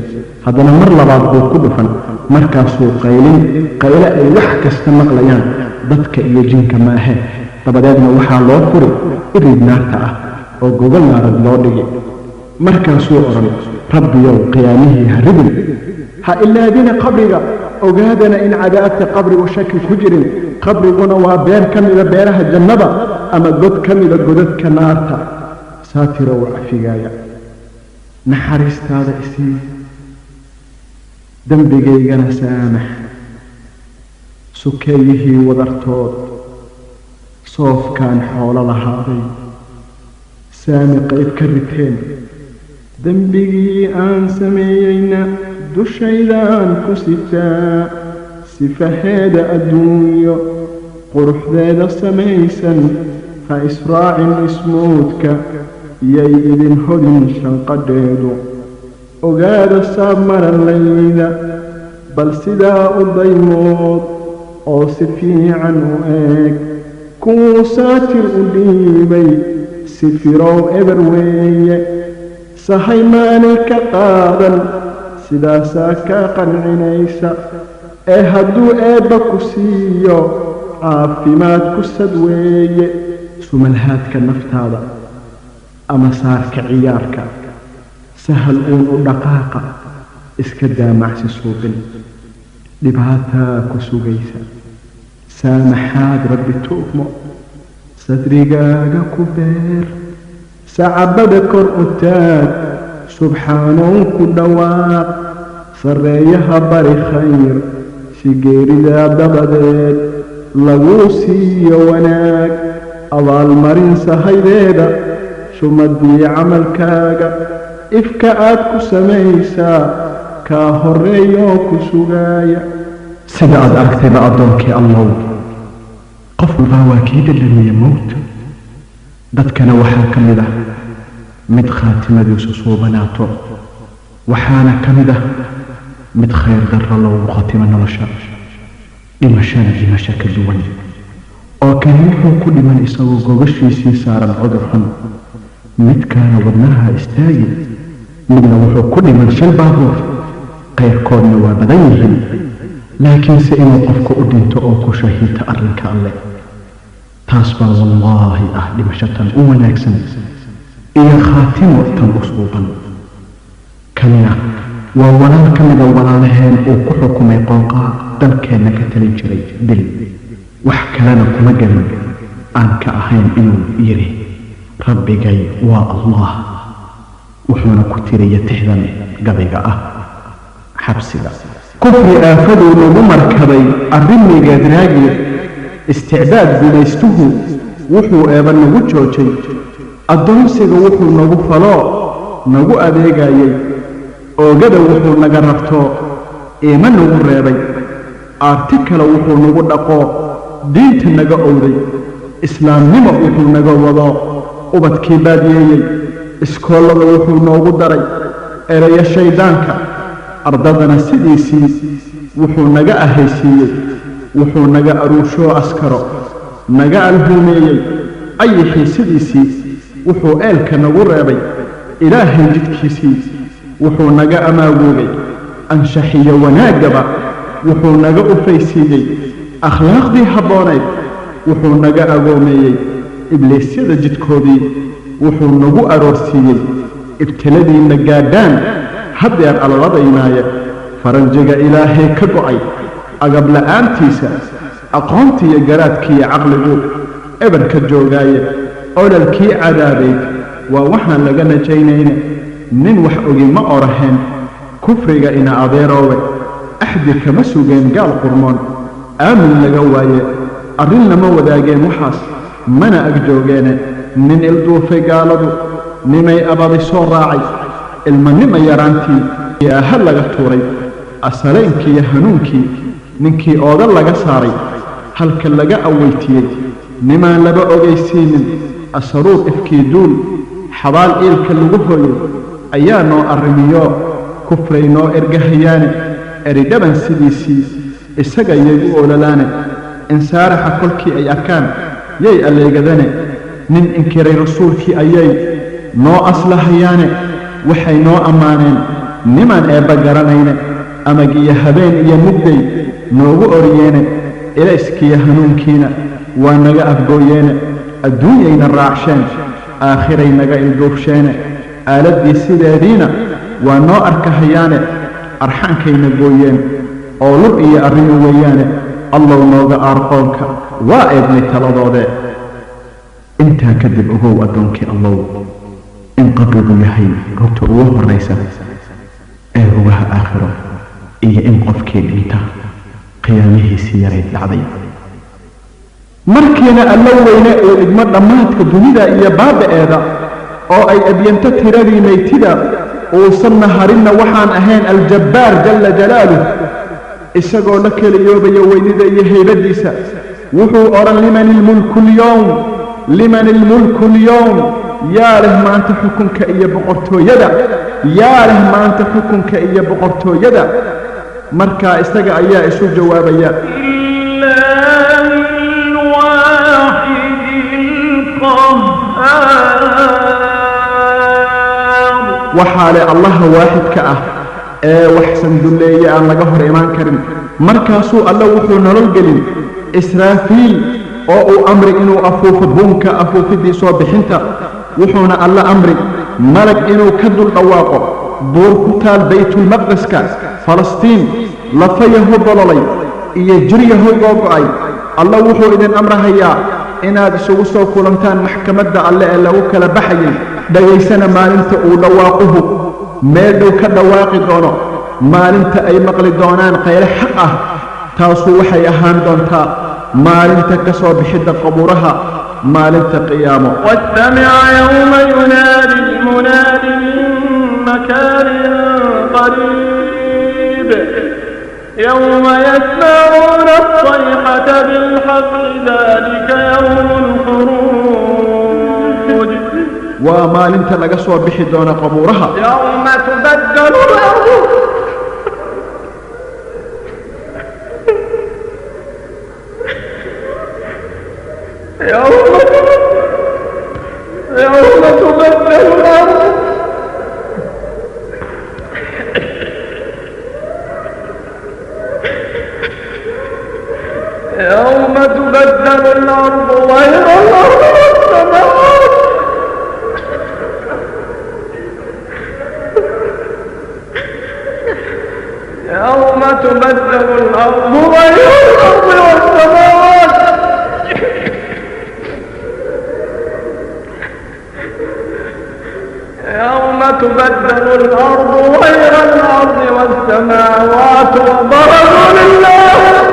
S5: haddana mar labaad buu ku dhufan markaasuu qayle ay wax kasta maqlayaan dadka iyo jinka maahe dabadeedna waxaa loo furi irid naarta ah oo gogol naarad loo dhigi markaasuu odhan rabbiyow qiyaamihii ha ridin ha ilaadina qabriga ogaadana in cadaabta qabrigu shaki ku jirin qabriguna waa beer ka mida beeraha jannada ama god ka mida godadka naarta saatirow cafigaaya naxariistaada isii dembigaygana saamax sukeeyihii wadartood soofkaan xoolo lahaaday saami qayb ka riteen dembigii aan sameeyeyna dushaydaan ku sitaa sifaheeda adduunyo quruxdeeda samaysan ha israacin ismoodka yay idin hodin shanqadheedu ogaada saab maralayda bal sidaa u daymood oo si fiican u eeg kuwuu saatir u dhiibay si firow eber weeye sahay maanay ka qaadan sidaasaa kaa qancinaysa ee hadduu eebba ku siiyo caafimaad ku sad weeye sumalhaadka naftaada ama saarka ciyaarka sahal uun u dhaqaaqa iska daamacsi suubin dhibaataa ku sugaysa saamaxaad rabbi tu'mo sadrigaaga ku beer sacabada kor u taag subxaanow ku dhawaaq sarreeyaha bari khayr si geeridaa dabadeed laguu siiyo wanaag abaalmarin sahaydeeda sumadii camalkaaga ifka aad ku samaysaa kaa horreeyoo ku sugaaya
S2: sida aad aragtayba addoonkii allow qof walbaa waa kii dhadhamiye mowt dadkana waxaa ka mid ah mid khaatimadiisu suubanaato waxaana ka mid ah mid khayr darro loogu khatimo nolosha dhimashana dhimasho ka duwan oo kani wuxuu ku dhiman isagoo gogashiisii saaran cudur xun midkaana wadnaha istaagi midna wuxuu ku dhiman shil baabuur qayrkoodna waa badan yihiin
S5: laakiinse inuu qofku u dhinto oo ku shahiidta arrinka alle taas baa wallaahi ah dhimashatan u wanaagsan iyo khaatimo tan u suuban. kanina waa walaal ka mida walaalaheen uu ku xukumay qoonqaa dalkeenna ka talin jiray dil, wax kalena kuma gelin aan ka ahayn inuu yidhi rabbigay waa allah, wuxuuna ku tiriya tixdan gabayga ah xabsiga. kufri aafaduu nagu markabay arrimigeed raagi, isticdaad gumaystuhu wuxuu eeba nagu joojay, addoonsiga wuxuu nagu faloo nagu adeegayay, oogada wuxuu naga rartoo iima nagu reebay, aarti kale wuxuu nagu dhaqoo diinta naga owday, islaamnimo wuxuu naga wadoo ubadkii baadyeeyey, iskoollada wuxuu noogu daray eraya shayddaanka, ardadana sidiisii wuxuu naga ahaysiiyey, wuxuu naga aruushoo askaro naga alhuumeeyey, ayixii sidiisii wuxuu eelka nagu reebay, ilaahay jidkiisii wuxuu naga amaagoogay, anshaxiyo wanaaggaba wuxuu naga ufaysiiyey, akhlaaqdii habboonayd wuxuu naga agoomeeyey, ibliisyada jidkoodii wuxuu nagu aroorsiiyey, ibtiladiinna gaadhaan haddeer alladaynaaye, faranjiga ilaahay ka go'ay agab la'aantiisa, aqoontiiyo garaadkiiyo caqligu ebarka joogaaye, ololkii cadaabayd waa waxaan laga najaynayne, nin wax ogi ma oraheen kufriga ina adeeroowe, axdi kama sugeen gaal qurmoon, aamin laga waaye, arrin lama wadaageen waxaas mana ag joogeene, nin ilduufay gaaladu nimay abadi soo raacay, ilmanima yaraantii iyo ahad laga tuuray, asalaynkiiyo hanuunkii ninkii ooda laga saaray, halka laga aweytiyey nimaan laba ogaysiinin, asaruur ifkii duul xabaal iilka lagu hooyey, ayaa noo arrimiyo kufray noo ergahayaane, eridhaban sidiisii isaga yay u ololaane, insaaraxa kolkii ay arkaan yay alleegadane, nin inkiray rasuulkii ayay noo aslahayaane, waxay noo ammaaneen nimaan eebba garanayne, amagiyo habeen iyo mugday noogu oriyeene, ilayskiyo hanuunkiina waa naga afgooyeene, adduunyayna raacsheen aakhiray naga ilduufsheene, aaladdii sideediina waa noo arkahayaane, arxaankayna gooyeen oo lur iyo arrimo weeyaane, allow nooga aarqoonka waa eednay taladoodee. intaa kadib ogow addoonkii allow in qabrigu yahay rugta ugu horraysa ee rugaha aakhiro, iyo in qofkii dhinta qiyaamihiisii yarayd dhacday. markiina allo weyne uu dhigmo dhammaadka dunida iyo baaba'eeda, oo ay abyanto tiradii maytida, uusanna harinna waxaan ahayn aljabbaar jalla jalaaluh, isagoo la keliyoobaya weynida iyo haybaddiisa, wuxuu odhan liman ilmulku lyowm, liman ilmulku lyowm, yaa leh maanta xukunka iyo boqortooyada, yaa leh maanta xukunka iyo boqortooyada. markaa isaga ayaa isu jawaabaya waxaa leh allaha waaxidka ah ee waxsan dulleeye aan laga hor imaan karin. markaasuu alla wuxuu nolol gelin israafiil oo uu amri inuu afuufo buunka afuufidii soo bixinta, wuxuuna alla amri malag inuu ka dul dhawaaqo buur ku taal baytulmaqdeska falastiin, lafayahu bololay iyo jiryahu googo'ay. alla wuxuu idin amrahayaa inaad isugu soo kulantaan maxkamadda alle ee lagu kala baxayay, dhagaysana maalinta uu dhawaaquhu meel dhow ka dhawaaqi doono, maalinta ay maqli doonaan qayle xaq ah, taasu waxay ahaan doontaa maalinta ka soo bixidda qabuuraha, maalinta qiyaamo.
S3: واستمع يوم ينادي المناد من مكان قريب يوم يسمعون الصيحة بالحق ذلك يوم الخروج
S5: ومaalinta laga soo bixi doona qabuuraha.
S3: يوم تبدل الأرض يوم تبدل الأرض يوم تبدل الأرض غير الأرض والسماوات يوم تبدل الأرض غير الأرض والسماوات يوم تبدل الأرض غير الأرض والسماوات وبرزوا لله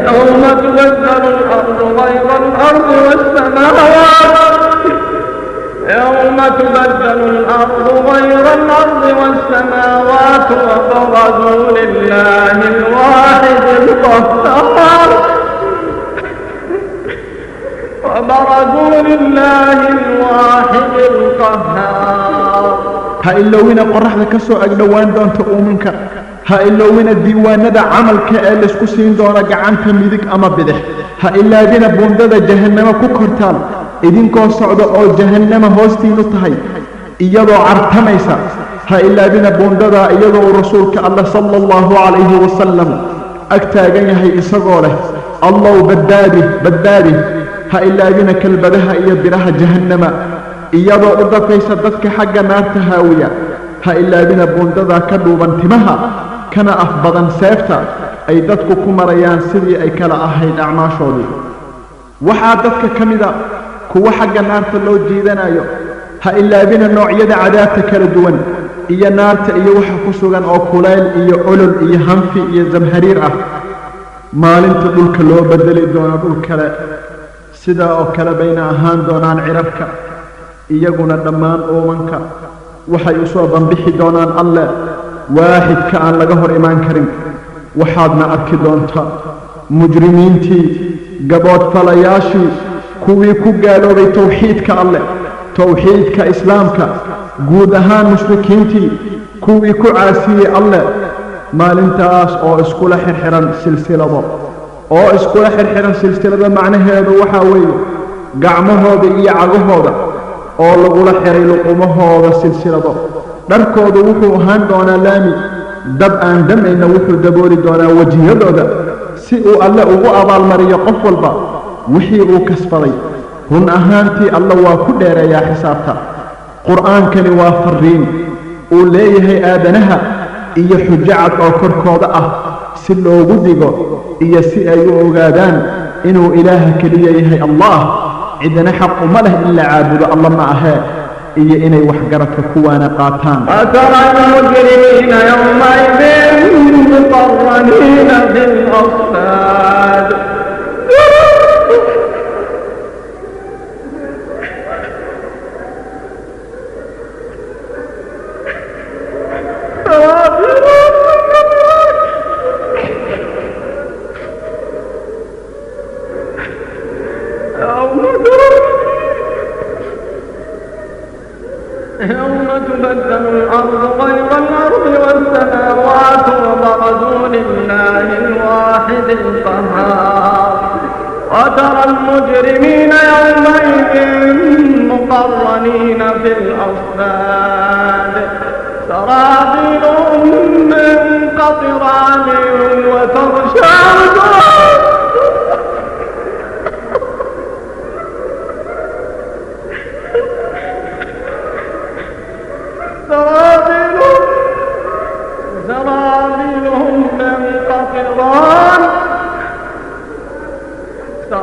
S3: يوم تبدل الأرض غير الأرض والسماوات يوم تبدل الأرض غير الأرض والسماوات وبرزوا لله الواحد القهار وبرزوا لله الواحد القهار
S2: ha ilowina qoraxda ka soo agdhowaan doonta uuminka ha ilowina diiwaanada camalka ee laysku siin doono gacanta midig ama bidix ha ilaadina buundada jahannamo ku kortaan idinkoo socda oo jahannama hoostiinu tahay iyadoo cartamaysa ha ilaadina buundada iyadoo rasuulka alla sala allahu calayhi wasalam ag taagan yahay isagoo leh allow badbaadi ha ilaadina kalbadaha iyo biraha jahannama iyadoo u dafaysa dadka xagga naarta haawiya ha ilaadina buundada ka dhuuban timaha kana af badan seefta ay dadku ku marayaan sidii ay kala ahayd acmaashoodii waxaa dadka ka mida kuwa xagga naarta loo jiidanayo ha ilaadina noocyada cadaabta kala duwan iyo naarta iyo waxa ku sugan oo kulayl iyo olol iyo hanfi iyo zamhariir ah maalinta dhulka loo bedeli doono dhul kale sidaa oo kale bayna ahaan doonaan cirarka iyaguna dhammaan uumanka waxay u soo banbixi doonaan alle waaxidka aan laga hor imaan karin waxaadna arki doonta mujrimiintii gaboodfalayaashii kuwii ku gaaloobay tawxiidka alleh tawxiidka islaamka guud ahaan mushrikiintii kuwii ku caasiyey alleh maalintaas oo iskula xirxiran silsilado macnaheedu waxaa weeye gacmahooda iyo cagahooda oo lagula xiray luqumahooda silsilado dharkoodu wuxuu ahaan doonaa laami dab aan damayna wuxuu dabooli doonaa wejiyadooda si uu alle ugu abaalmariyo qof walba wixii uu kasbaday run ahaantii alle waa ku dheereeyaa xisaabta qur'aankani waa farriin uu leeyahay aadanaha iyo xujacad oo korkooda ah si loogu digo iyo si ay u ogaadaan inuu ilaaha keliya yahay allah cidna xaq uma leh in la caabudo alla ma ahee iyo inay waxgaradka kuwaana qaataan
S3: فترى المجرمين يومئذ مقرنين في الأصفاد يوم تبدل الأرض غير الأرض والسماوات وبرزوا لله الواحد القهار وترى المجرمين يومئذ مقرنين في الأصفاد سرابيلهم من قطران وتغشى وجوههم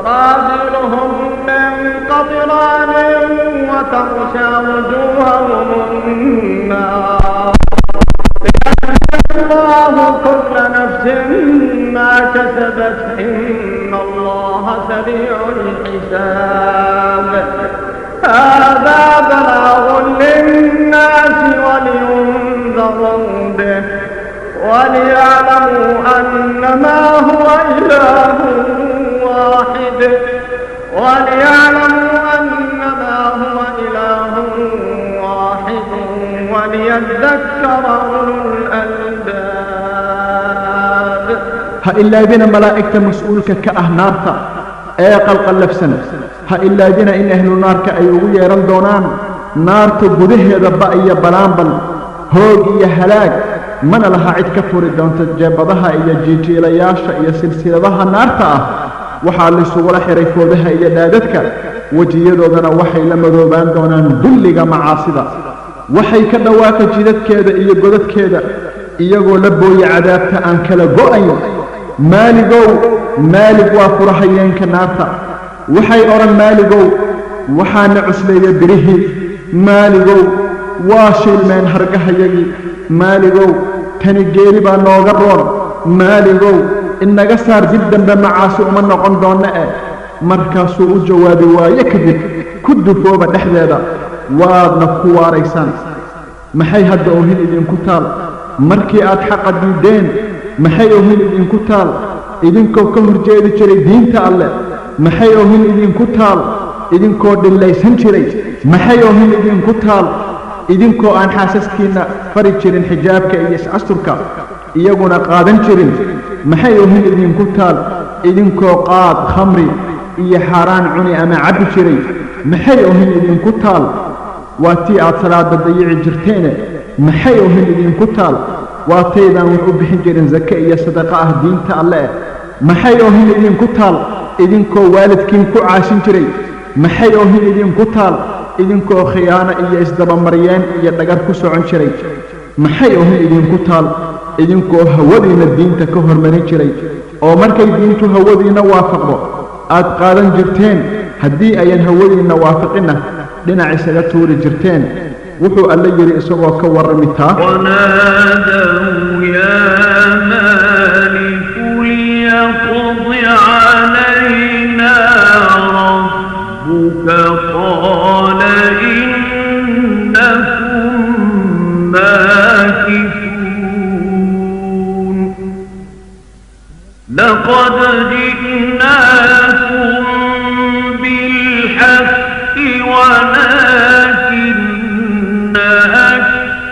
S3: سرابيلهم من قطران وتغشى وجوههم النار ليجزي الله كل نفس ما كسبت إن الله سريع الحساب هذا بلاغ للناس ولينذروا به وليعلموا أنما هو إله واحد
S5: ha ilaabina malaa'igta mas-uulka ka ah naarta ee qalqallafsan ha ilaabina in ahlu naarka ay ugu yeehan doonaan naarta gudaheeda ba iyo balaanbal hoog iyo halaag mana laha cid ka furi doonta jeebadaha iyo jiijiilayaasha iyo silsiladaha naarta ah waxaa laysugula xihay foodaha iyo dhaadadka wejiyadoodana waxay la madoobaan doonaan dulliga macaasida waxay ka dhawaaqi jidadkeeda iyo godadkeeda iyagoo la booya cadaabta aan kala go'ayn maaligow maalig waa furahayeenka naarta waxay odhan maaligow waxaana cusleeya birihii maaligow waa shiilmeen hargahayagii maaligow tani geeri baa nooga roon maaligow inaga saar dib dambe macaasi uma noqon doonna markaasuu u jawaabi waaye kadib ku dufooba dhexdeeda waadna ku waaraysaan maxay hadda oohin idinku taal markii aad xaqa diideen maxay oohin idinku taal idinkoo ka horjeedi jiray diinta alleh maxay oohin idinku taal idinkoo dhillaysan jiray maxay oohin idinku taal idinkoo aan xaasaskiinna fari jirin xijaabka iyo is-asturka iyaguna qaadan jirin maxay oohin idinku taal idinkoo qaad khamri iyo xaaraan cuni ama cabbi jiray maxay oohin idinku taal waa tii aad salaada dayici jirteene maxay oohin idinku taal waa taydaan wax u bixin jirin sake iyo sadaqa ah diinta alleh maxay oohin idinku taal idinkoo waalidkiin ku caashin jiray maxay oohin idinku taal idinkoo khiyaano iyo isdabamaryeen iyo dhagar ku socon jiray maxay oohin idinku taal idinkoo hawadiinna diinta ka hormarin jiray oo markay diintu hawadiinna waafaqdo aad qaadan jirteen haddii ayan hawadiinna waafaqinna dhinac isaga tuuri jirteen wuxuu alla yidhi isagoo ka warrami taa
S3: ونادوا يا مالك ليقض علينا ربك قال إنكم ماكثون لقد جئناكم بالحق ولكن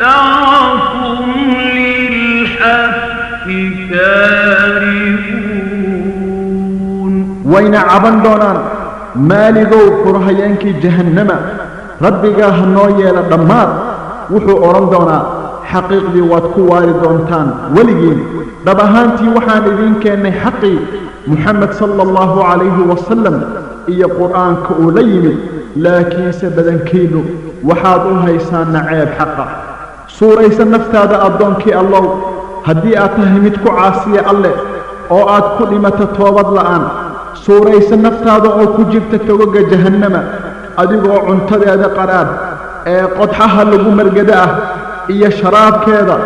S3: أكثركم للحق كارهون
S5: wayna caban doonaan maaligow furhayeenkii jahannama rabbigaa ha noo yeela dhammaad wuxuu odhan doonaa xaqiiqdii waad ku waari doontaan weligiin dhab ahaantii waxaan idiin keennay xaqii muxamed sala allahu calayhi wasalam iyo qur'aanka uu la yimid laakiinse badankiinnu waxaad u haysaan naceeb xaqa suuraysa naftaada addoonkii allow haddii aad tahay mid ku caasiya alleh oo aad ku dhimato toobad la'aan suuraysa naftaada oo ku jirta togoga jahannama adigoo cuntadeeda qadhaadh ee qodxaha lagu margada ah iyo sharaabkeeda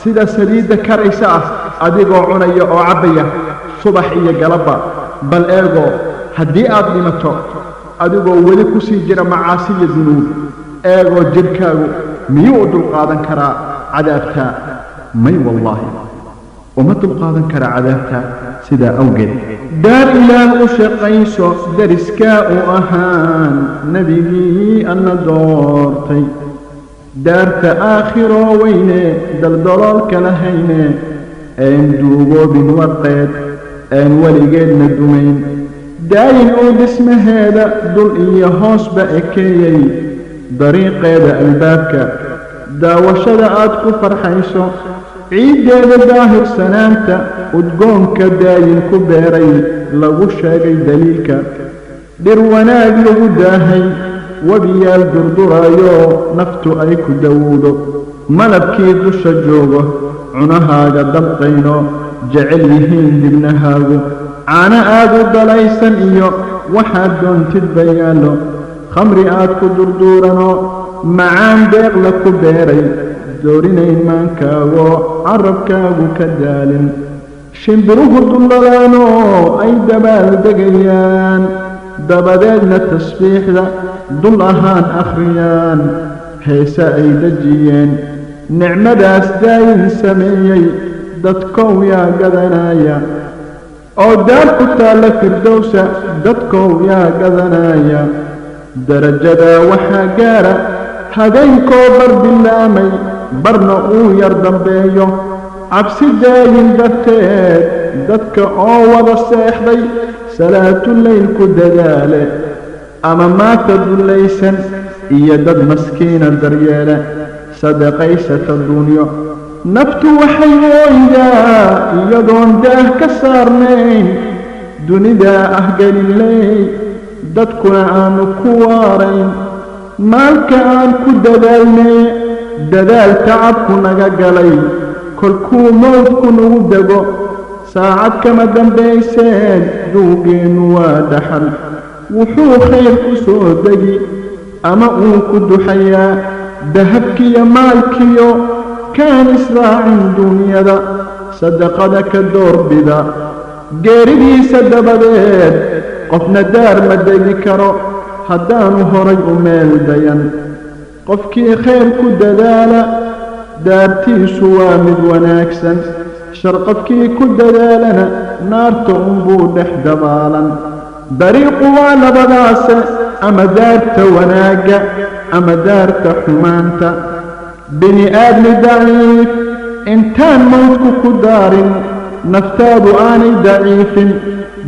S5: sida saliidda karaysa ah adigoo cunaya oo cabbaya subax iyo galabba bal eegoo haddii aad dhimato adigoo weli ku sii jira macaasiya dunuub eegoo jidhkaagu miyuu u dulqaadan karaa cadaabtaa may wallaahi uma dulqaadan kara cadaabtaa sidaa awgeed daar ilaah u shaqayso dariskaa u ahaan nebigii anna doortay daarta aakhiroo weyne daldaloolka lahayne een duugoobin warqeed een weligeedna dumayn daayin uu dhismaheeda dul iyo hoosba ekeeyey dariiqeeda albaabka daawashada aad ku farxayso ciiddeeda daahirsanaanta udgoonka daayin ku beeray lagu sheegay daliilka dhir wanaag lagu daahay webiyaal durduraayo naftu ay ku dawowdo malabkii dusha joogo cunahaaga dabqayno jecel yihiin dibnahaagu caano aad u dalaysan iyo waxaad doontidba yaallo khamri aad ku durduurano macaan deeqla ku beeray doorinayn maankaagoo carabkaagu ka daalin shimbiruhu dulladaanoo ay dabaaldegayaan dabadeedna tasbiixda dul ahaan akhriyaan heese ay dejiyeen nicmadaas daayin sameeyey dadkow yaa gadanaya oo daar ku taalla firdowsa dadkow yaa gadanaya darajadaa waxaa gaara habeenkoo bar bilaamay barna uu yar dambeeyo cabsi daayin darteed dadka oo wada seexday salaatuleyl ku dadaale ama maata dullaysan iyo dad maskiina daryeele sadaqaysata dunyo naftu waxay ooydaa iyadoon daah ka saarnayn dunidaa ah geliley dadkuna aanu ku waarayn maalka aan ku dadaalnay dadaal tacabku naga galay kolkuu mowdku nagu dego saacad kama dambayseen duugeennu waa dhaxal wuxuu khayr ku soo degi ama uu ku duxayaa dahabkiyo maalkiyo kaan israacin dunyada sadaqada ka doorbida geeridiisa dabadeed qofna daar ma degi karo haddaanu horay u meel dayan qofkii khayr ku dadaala daartiisu waa mid wanaagsan shar qofkii ku dadaalana naarta unbuu dhex dabaalan dariiqu waa labadaase ama daarta wanaagga ama daarta xumaanta bini aadmi daciif intaan mowdku ku daarin naftaadu aanay daciifin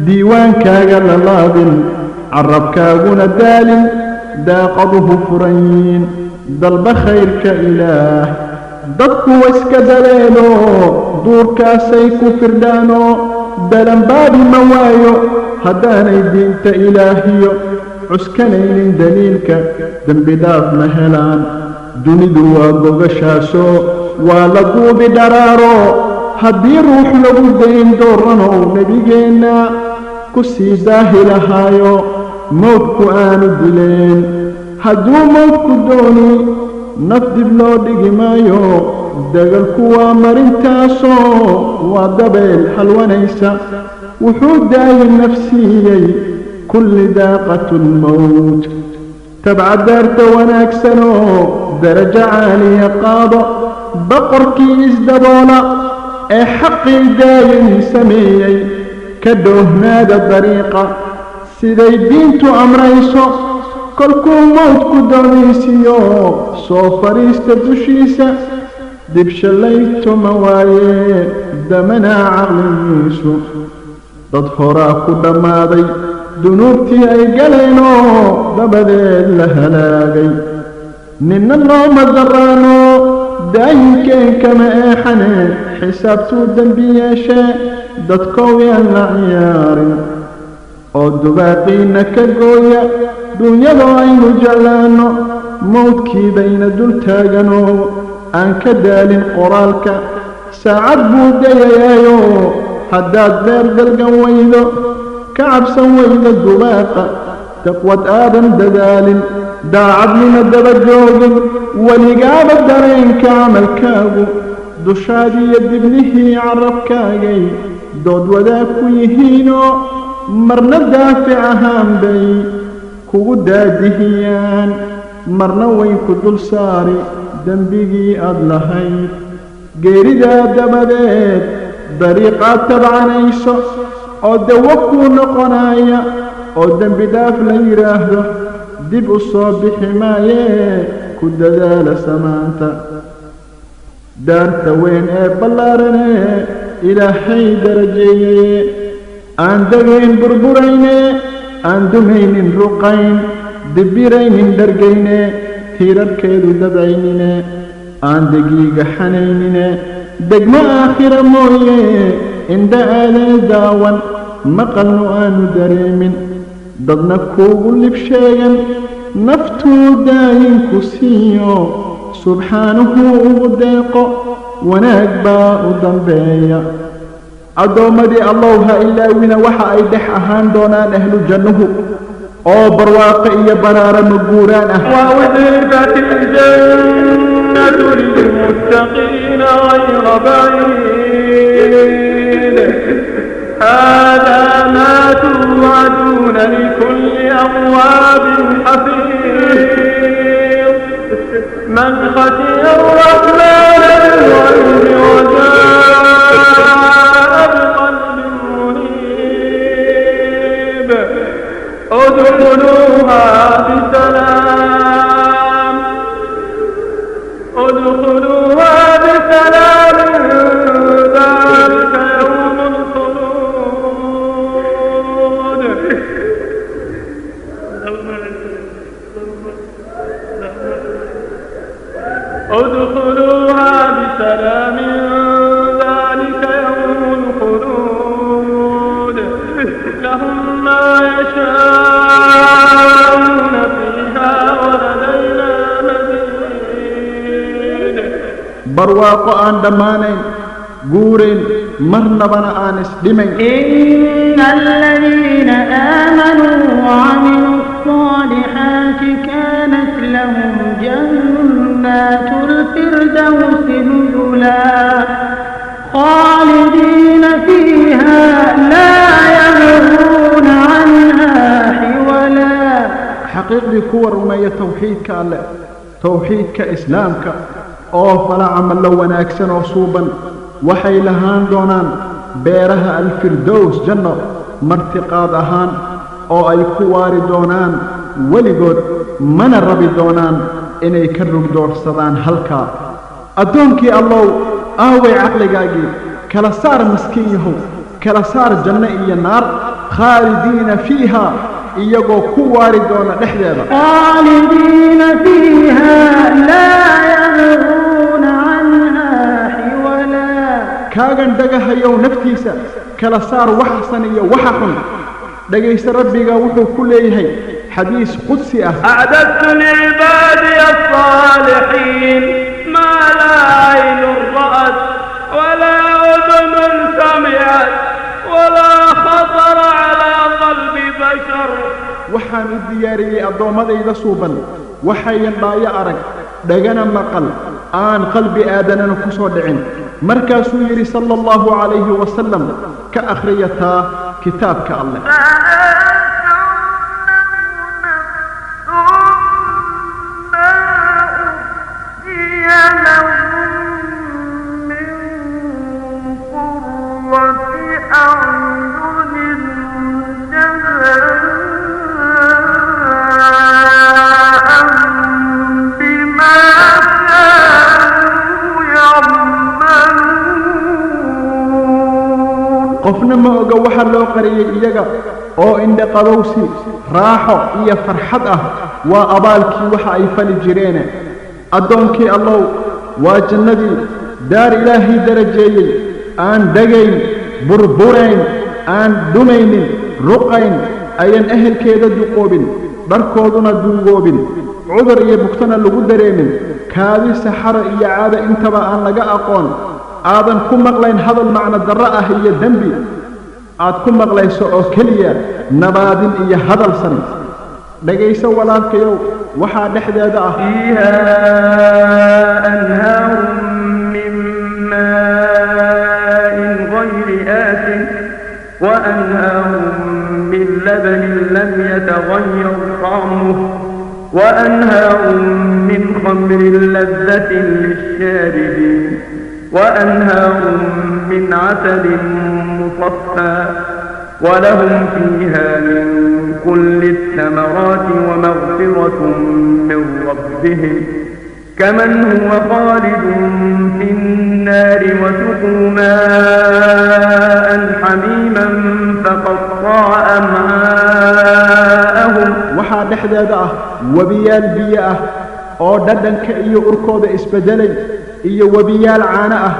S5: diiwaankaaga la laabin carabkaaguna daalin daaqaduhu furan yiin dalba khayrka ilaah dadku iska daleelo duurkaasay ku firdhaano dalanbaabi ma waayo haddaanay diinta ilaahiyo cuskanaynin daliilka dembi dhaaf ma helaan dunidu waa gogashaasoo waa la duubi dharaaro haddii ruux lagu dayn dooranow nebigeenna ku sii daahi lahaayo mowdku aanu dileen hadduu mowdku dooni naf dib loo dhigi maayo dagalku waa marintaasoo waa dabeel halwanaysa wuxuu daayi nafsiiyey kulli daaqatulmowt tabca daarta wanaagsanoo darajo caaliya qaado boqorkii isdaboola ee xaqii daayin sameeyey ka dhoohnaada dariiqa siday diintu amrayso kolkuu mowdku doonaysiyo soo fadhiista dushiisa dib shallayto ma waaye damanaa caqligiisu dad horaa ku dhammaaday dunuubtii ay galeenoo dabadeed la halaagay ninna looma daraano daayinkeen kama eexane xisaabtuu dembi yeeshee dadkow yaan la ciyaarin oo dubaaqiina ka gooya dunyadoo aynu jeclaanno mowdkii bayna dul taaganoo aan ka daalin qoraalka saacad buu dayayaayo haddaad beer dalgan weydo ka cabsan weydo dubaaqa taqwad aadan dadaalin daacadnima daba joogin weligaaba dareenka camalkaagu dushaadiyo dibnihii carabkaagay dood wadaag ku yihiinoo marna daafic ahaan bay kugu daadihiyaan marna way ku dul saari dembigii aad lahayd geeridaa dabadeed dariiqaad tabcanayso oo dawo kuu noqonaya oo dembi dhaaf la yidhaahdo dib u soo bixi maayee ku dadaala samaanta daarta weyn ee ballaaranee ilaahay darajeeyeye aan degayn burburayne aan dumaynin ruqayn dibiraynin dhargayne tiirarkeedu dabcaynine aan degiiga xanaynine degmo aakhira mooye indha aadan daawan maqalnu aanu dareemin dadna kuugu lib sheegan naftuu daayinku siiyo subxaanuhu ugu deeqo wanaag baa u dambeeya addoommadii allow ha ilaawina waxa ay dhex ahaan doonaan ahlu jannuhu oo barwaaqo iyo baraara maguuraan ah
S3: وأزلفت الجنة للمتقين غير بعيد هذا ما توعدون لكل أواب حفيظ من خشي الرحمن بالغيب وجاء بقلب منيب ادخلوها بسلام ذلك يوم الخلود لهم ما يشاءون فيها ولدينا مزيد
S2: barwaaqo aan dhammaanayn guurayn marnabana aan isdhimayn
S4: إن الذين آمنوا وعملوا الصالحات كانت لهم جنات الفردوس نزلا خالدين فيها لا يبغون عنها حولا
S2: xaqiiqdii kuwa rumeeya tawxiidka alle tawxiidka islaamka oo fala camallo wanaagsan oo suuban waxay lahaan doonaan beeraha alfirdows janno martiqaad ahaan oo ay ku waari doonaan weligood mana rabi doonaan inay ka rugdoorsadaan halkaa addoonkii allow aaway caqligaagii kala saar miskiin yahow kala saar janno iyo naar khaalidiina fiiha iyagoo ku waari doona dhexdeeda
S4: خالدين فيها لا يبغون عنها حولا
S2: kaagan dhagahayow naftiisa kala saar waxa xasan iyo waxa xun dhagaysta rabbiga wuxuu ku leeyahay xadiis qudsi ah
S3: أعددت لعبادي الصالحين ما لا عين رأت ولا أذن سمعت ولا خطر على قلب بشر
S2: waxaan u diyaariyey addoommadayda suuban waxayan dhaayo arag dhagana maqal aan qalbi aadanana ku soo dhicin markaasuu yidhi sala allahu calayhi wasalam ka akhriyataa kitaabka alleh qofna ma oga waxa loo qariyey iyaga oo indha qabowsi raaxo iyo farxad ah waa abaalkii waxa ay fali jireene addoonkii allow waa jannadii daar ilaahay darajeeyey aan dhagayn burburayn aan dhumaynin ruqayn ayan ehelkeeda duqoobin dharkooduna duugoobin cudur iyo bugtana lagu dareemin kaadi saxaro iyo caada intaba aan laga aqoon aadan ku maqlayn hadal macno darro ah iyo dembi aad ku maqlayso oo keliya nabaadin iyo hadal san dhagayso walaalkayow waxaa dhexdeeda ah
S3: فيها أنهار من ماء غير آسن وأنهار من لبن لم يتغير طعمه وأنهار من خمر لذة للشاربين وأنهار من عسل مصفى ولهم فيها من كل الثمرات ومغفرة من ربهم كمن هو خالد في النار وسقوا ماء حميما فقطع أمعاءهم
S2: waxaa dhexdeeda ah webiyaal biyo ah oo dhadhanka iyo urkooda isbedelay iyo webiyaal caano ah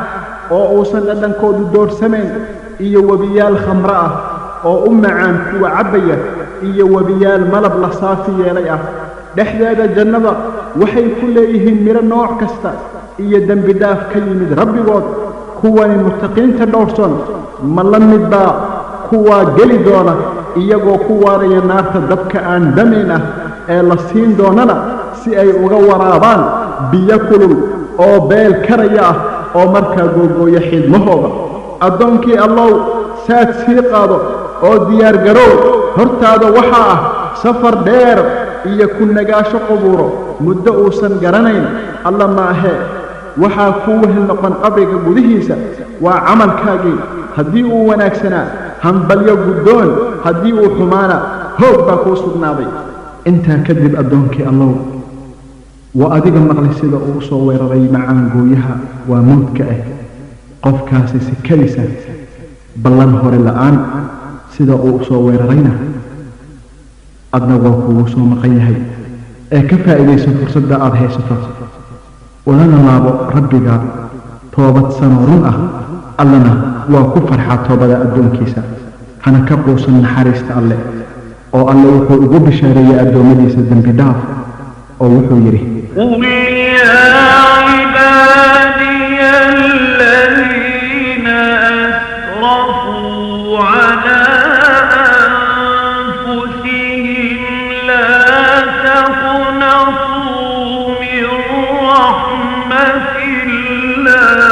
S2: oo uusan dhadhankoodu doorsamayn iyo webiyaal khamro ah oo u macaan kuwa cabbaya iyo webiyaal malab la saafi yeelay ah dhexdeeda jannada waxay ku leeyihiin midho nooc kasta iyo dembi dhaaf ka yimid rabbigood kuwani muttaqiinta dhowrson ma la mid baa kuwaa geli doona iyagoo ku waaraya naarta dabka aan dhamayn ah ee la siin doonana si ay uga waraabaan biyo kulul oo beel karaya ah oo markaa googooya xidmahooda addoonkii allow saad sii qaado oo diyaargarow hortaada waxaa ah safar dheer iyo ku nagaasho qubuuro muddo uusan garanayn alla ma ahee waxaa kuu wehel noqon qabriga gudihiisa waa camalkaagii haddii uu wanaagsanaa hambalyo guddoon haddii uu xumaana hoog baa kuu sugnaaday intaa kadib addoonkii allow waa adiga maqlay sida uu soo weeraray macaan gooyaha waa mawdka ah qofkaasi si kadisa ballan hore la'aan sida uu soo weerarayna adna waa kugu soo maqan yahay ee ka faa'iidayso fursadda aad haysato ulana laabo rabbiga toobad sano run ah allana waa ku farxaa toobada addoonkiisa
S5: hana ka quusan naxariista alle oo alle wuxuu ugu bishaareeyey addoommadiisa dembi dhaaf oo wuxuu yidhi
S3: قل يا عبادي الذين أسرفوا على أنفسهم لا تقنطوا من رحمة الله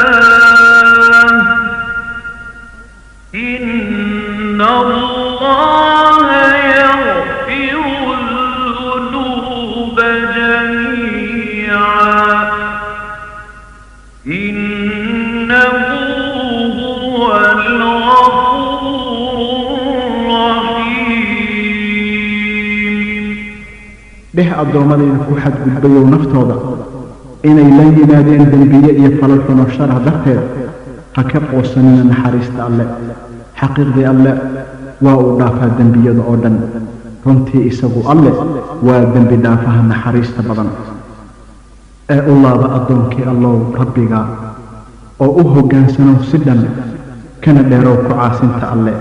S3: إن الله يغفر الذنوب جميعا إنه هو الغفور الرحيم
S5: dheh addoommadayda ku xadgudbayow naftooda inay la yimaadeen dembiye iyo falal xuno sharax darteed ha ka quusanina naxariista alle xaqiiqdii alle waa uu dhaafaa dembiyada oo dhan runtii isagu alle waa dembi dhaafaha naxariista badan ee u laaba addoonkii allow rabbiga oo u hoggaansanow si dhan kana dheerow ku caasinta alle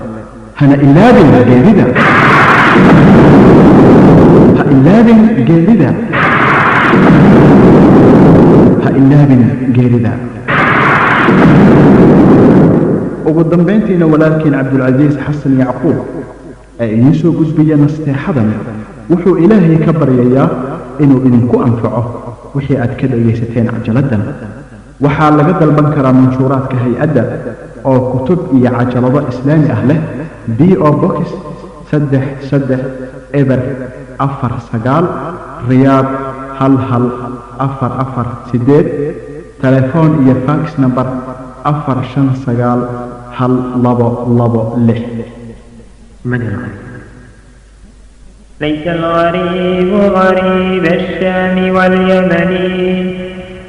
S5: hana ilaabin geerida ha ilaabin geerida ha ilaabin geerida ugu dambayntiina walaalkiin cabdulcasiis xasan yacquub ee idiin soo gudbiya nasteexadan wuxuu ilaahay ka baryayaa inuu idinku anfaco wixii aad ka dhegaysateen cajaladdan waxaa laga dalban karaa manshuuraadka hay-adda oo kutub iyo cajalado islaami ah leh bo box 3349 riyaad 11448 telefoon iyo fax number 4591226
S6: من الغريب؟ ليس الغريب غريب الشام واليمن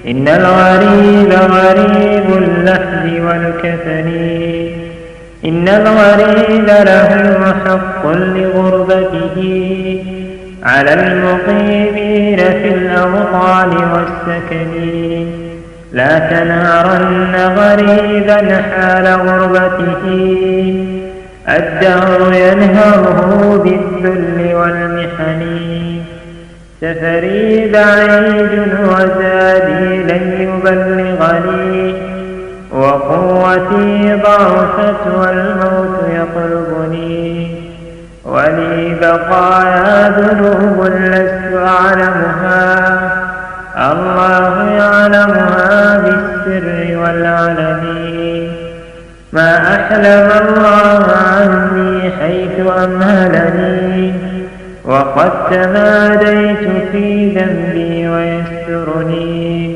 S6: إن الغريب غريب اللحد والكفن إن الغريب له حق لغربته على المقيمين في الأوطان والسكن لا تنهرن غريبا حال غربته الدهر ينهره بالذل والمحن سفري بعيد وزادي لن يبلغني وقوتي ضعفت والموت يطلبني ولي بقايا ذنوب لست أعلمها الله يعلمها بالسر والعلن ما أحلم الله عني حيث أمهلني وقد تماديت في ذنبي ويسترني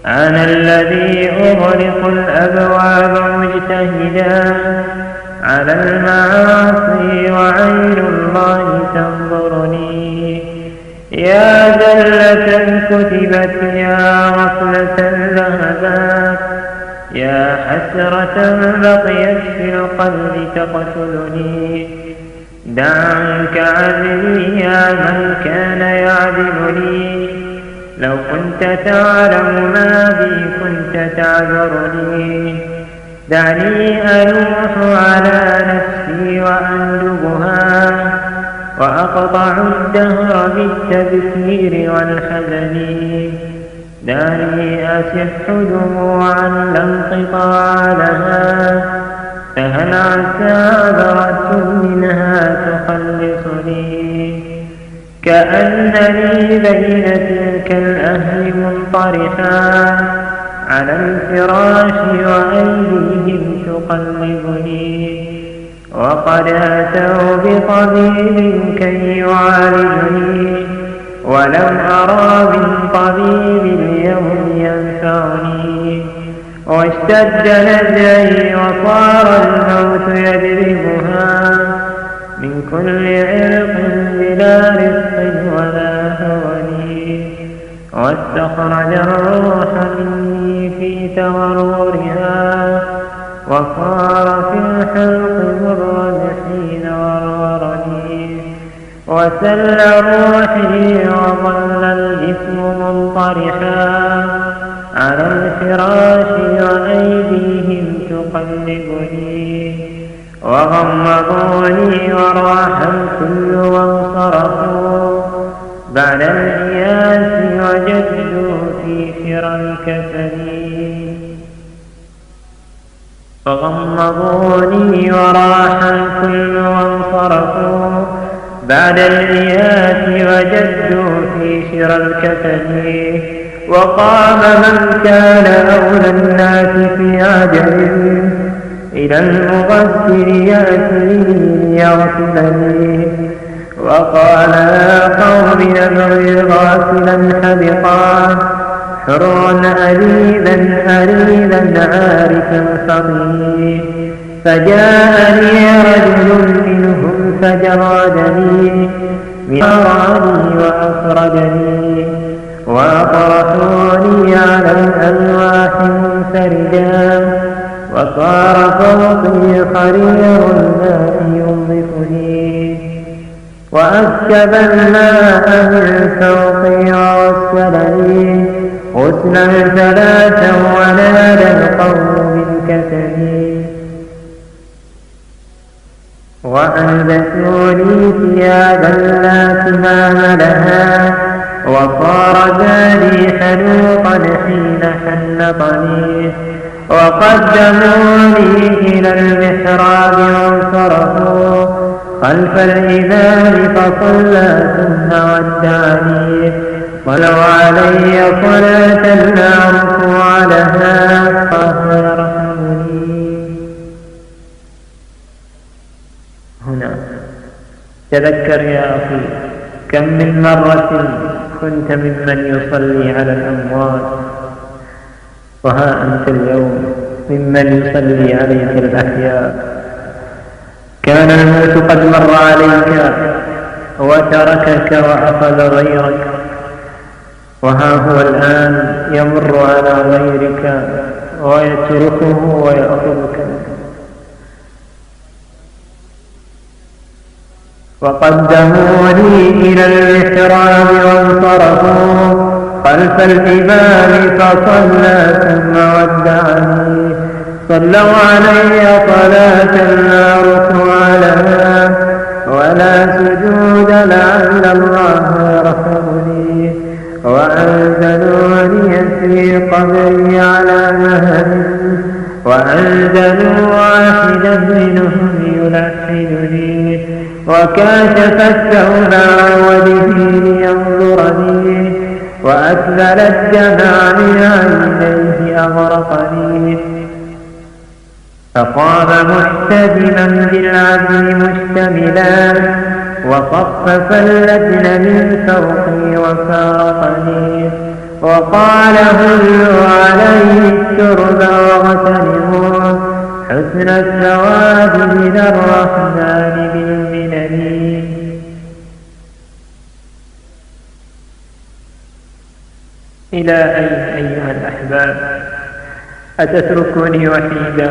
S6: أنا الذي أغلق الأبواب مجتهدا على المعاصي وعين الله تنظرني يا زلة كتبت يا غفلة ذهبت يا حسرة بقيت في القلب تقتلني دع عنك عذري يا من كان يعذرني لو كنت تعلم ما بي كنت تعذرني دعني ألوح على نفسي وأندبها وأقطع الدهر بالتذكير والحزن دعني أسح دموعا لا انقطاع لها فهل عسى عبرة منها تخلصني كأنني بين تلك الأهل منطرحا على الفراش وأيديهم تقلبني وقد أتوا بطبيب كي يعالجني ولم أرى من طبيب اليوم ينفعني واشتد نزعي وصار الموت يدربها من كل عرق بلا رزق ولا هوني واستخرج الروح مني في تغرورها وصار في الحلق مر حين ورورني وسل روحي وظل الجسم منطرحا على الفراش وأيديهم تقلبني وغمضوني وراح الكل وانصرفوا بعد الإياس وجدوا في شرى الكفن. وغمضوني وراح الكل وانصرفوا بعد الإياس وجدوا في شرى الكفن. وقام من كان أولى الناس في عجل إلى المغسل يأتي يغسلني وقال يا قوم نبغي غاسلا حدقا حرا أليلا أريلا عارفا فقيه. فجاءني رجل منهم فجردني من أراني وأفردني وأطرحوني على الألواح منفردا وصار فوقي حرير الماء ينظفني وأسكب الماء من فوقي وغسلني غسلا ثلاثا ونادى القوم بالكفن. وألبسوا لي ثيابا لا كمام لها وصار ذلي حنوطا حين حنطني. وقدموني إلى المحراب وانصرفوا خلف الإمام فصلى ثم ودعني. صلوا علي صلاة لا ركوع لها الله يرحمني. هنا تذكر يا أخي كم من مرة كنت ممن يصلي على الأموات وها أنت اليوم ممن يصلي عليك الأحياء. كان الموت قد مر عليك وتركك وأخذ غيرك وها هو الآن يمر على غيرك ويتركه ويأخذك. وقدموني إلى المحراب وانصرفوا خلف الإمام فصلى ثم ودعني. صلوا علي صلاة لا ركوع لها ولا سجود لعل الله يرحمني. وأنزلوني في قبري على مهد وأنزلوا واحدا منهم يلحدني وكاشف الثوب عن وجهي لينظرني وأسبل الدمع من عينيه أغرقني. فقام محتدما بالعدل مشتملا وصفف اللجن من فوقي وفارقني. وقال هلوا عليه الترب واغتنموا حسن الثواب من الرحمن بالمنن. إلى أين أيها الأحباب أتتركني وحيدا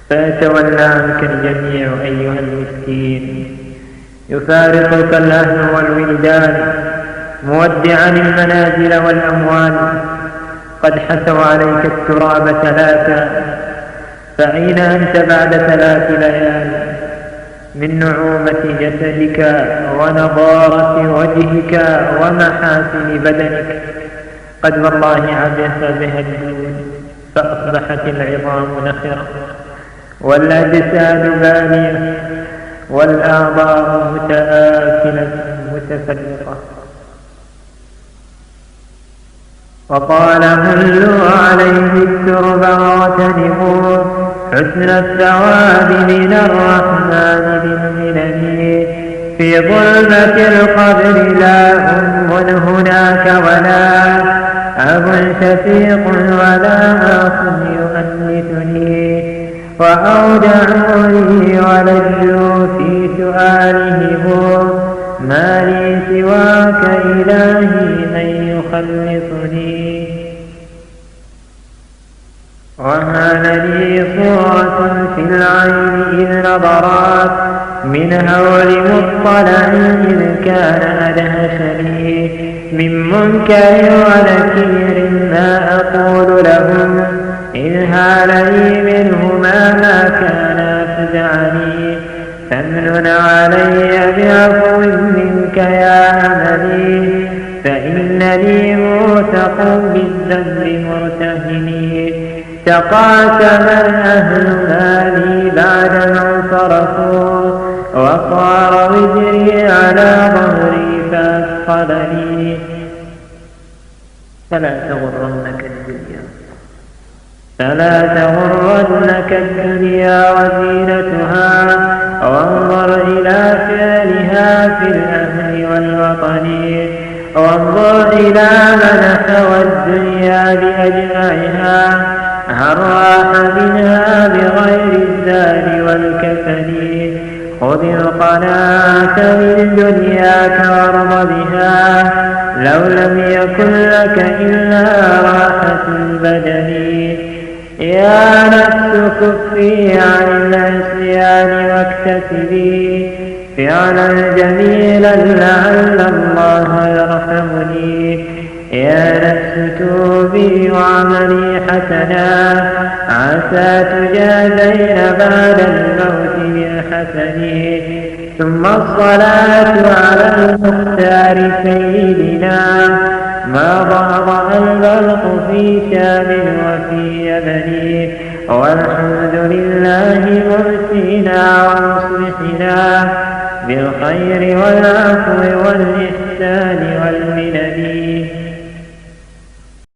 S6: فيتولى عنك الجميع أيها المسكين. يفارقك الأهل والولدان مودعا المنازل والأموال. قد حثوا عليك التراب ثلاثا فأين أنت بعد 3 ليال من نعومة جسدك ونضارة وجهك ومحاسن بدنك؟ قد والله عبث بها الدود فأصبحت العظام نخرة والأجساد بالية والأعضاء متآكلة متفرقة. وقال هلوا عليه الترب واغتنموا حسن الثواب من الرحمن بالمنن. في ظلمة القبر لا أم هناك ولا أب شفيق ولا أخ يؤنثني. وأودعوني ولجوا في سؤالهم ما لي سواك إلهي من يخلصني. وهان لي صورة في العين إذ نظرات من هول مطلع إذ كان أدهشني. من منكر ونكير ما أقول لهم إذ هالني منهما ما كان في فزعني فامنن علي بعفو منك يا أملي فإنني موثق بالذنب مرتهني تقاسم أهل مالي بعدما انصرفوا وصار وزري على ظهري فأثقلني فلا تغرنك الدنيا وزينتها وانظر إلى فعلها في الأهل والوطن وانظر إلى من حوى الدنيا بأجمعها هل راح منها بغير الزاد والكفن خذ القناعة من دنياك وارض بها لو لم يكن لك إلا راحة البدن يا نفس كفي عن العصيان واكتسبي فعلا جميلا لعل الله يرحمني يا نفس توبي واعملي حسنا عسى تجازين بعد الموت بالحسن ثم الصلاة على المختار سيدنا ما ضعضع البرق في شام وفي يمن والحمد لله مرسينا ومصلحنا بالخير والعفو والإحسان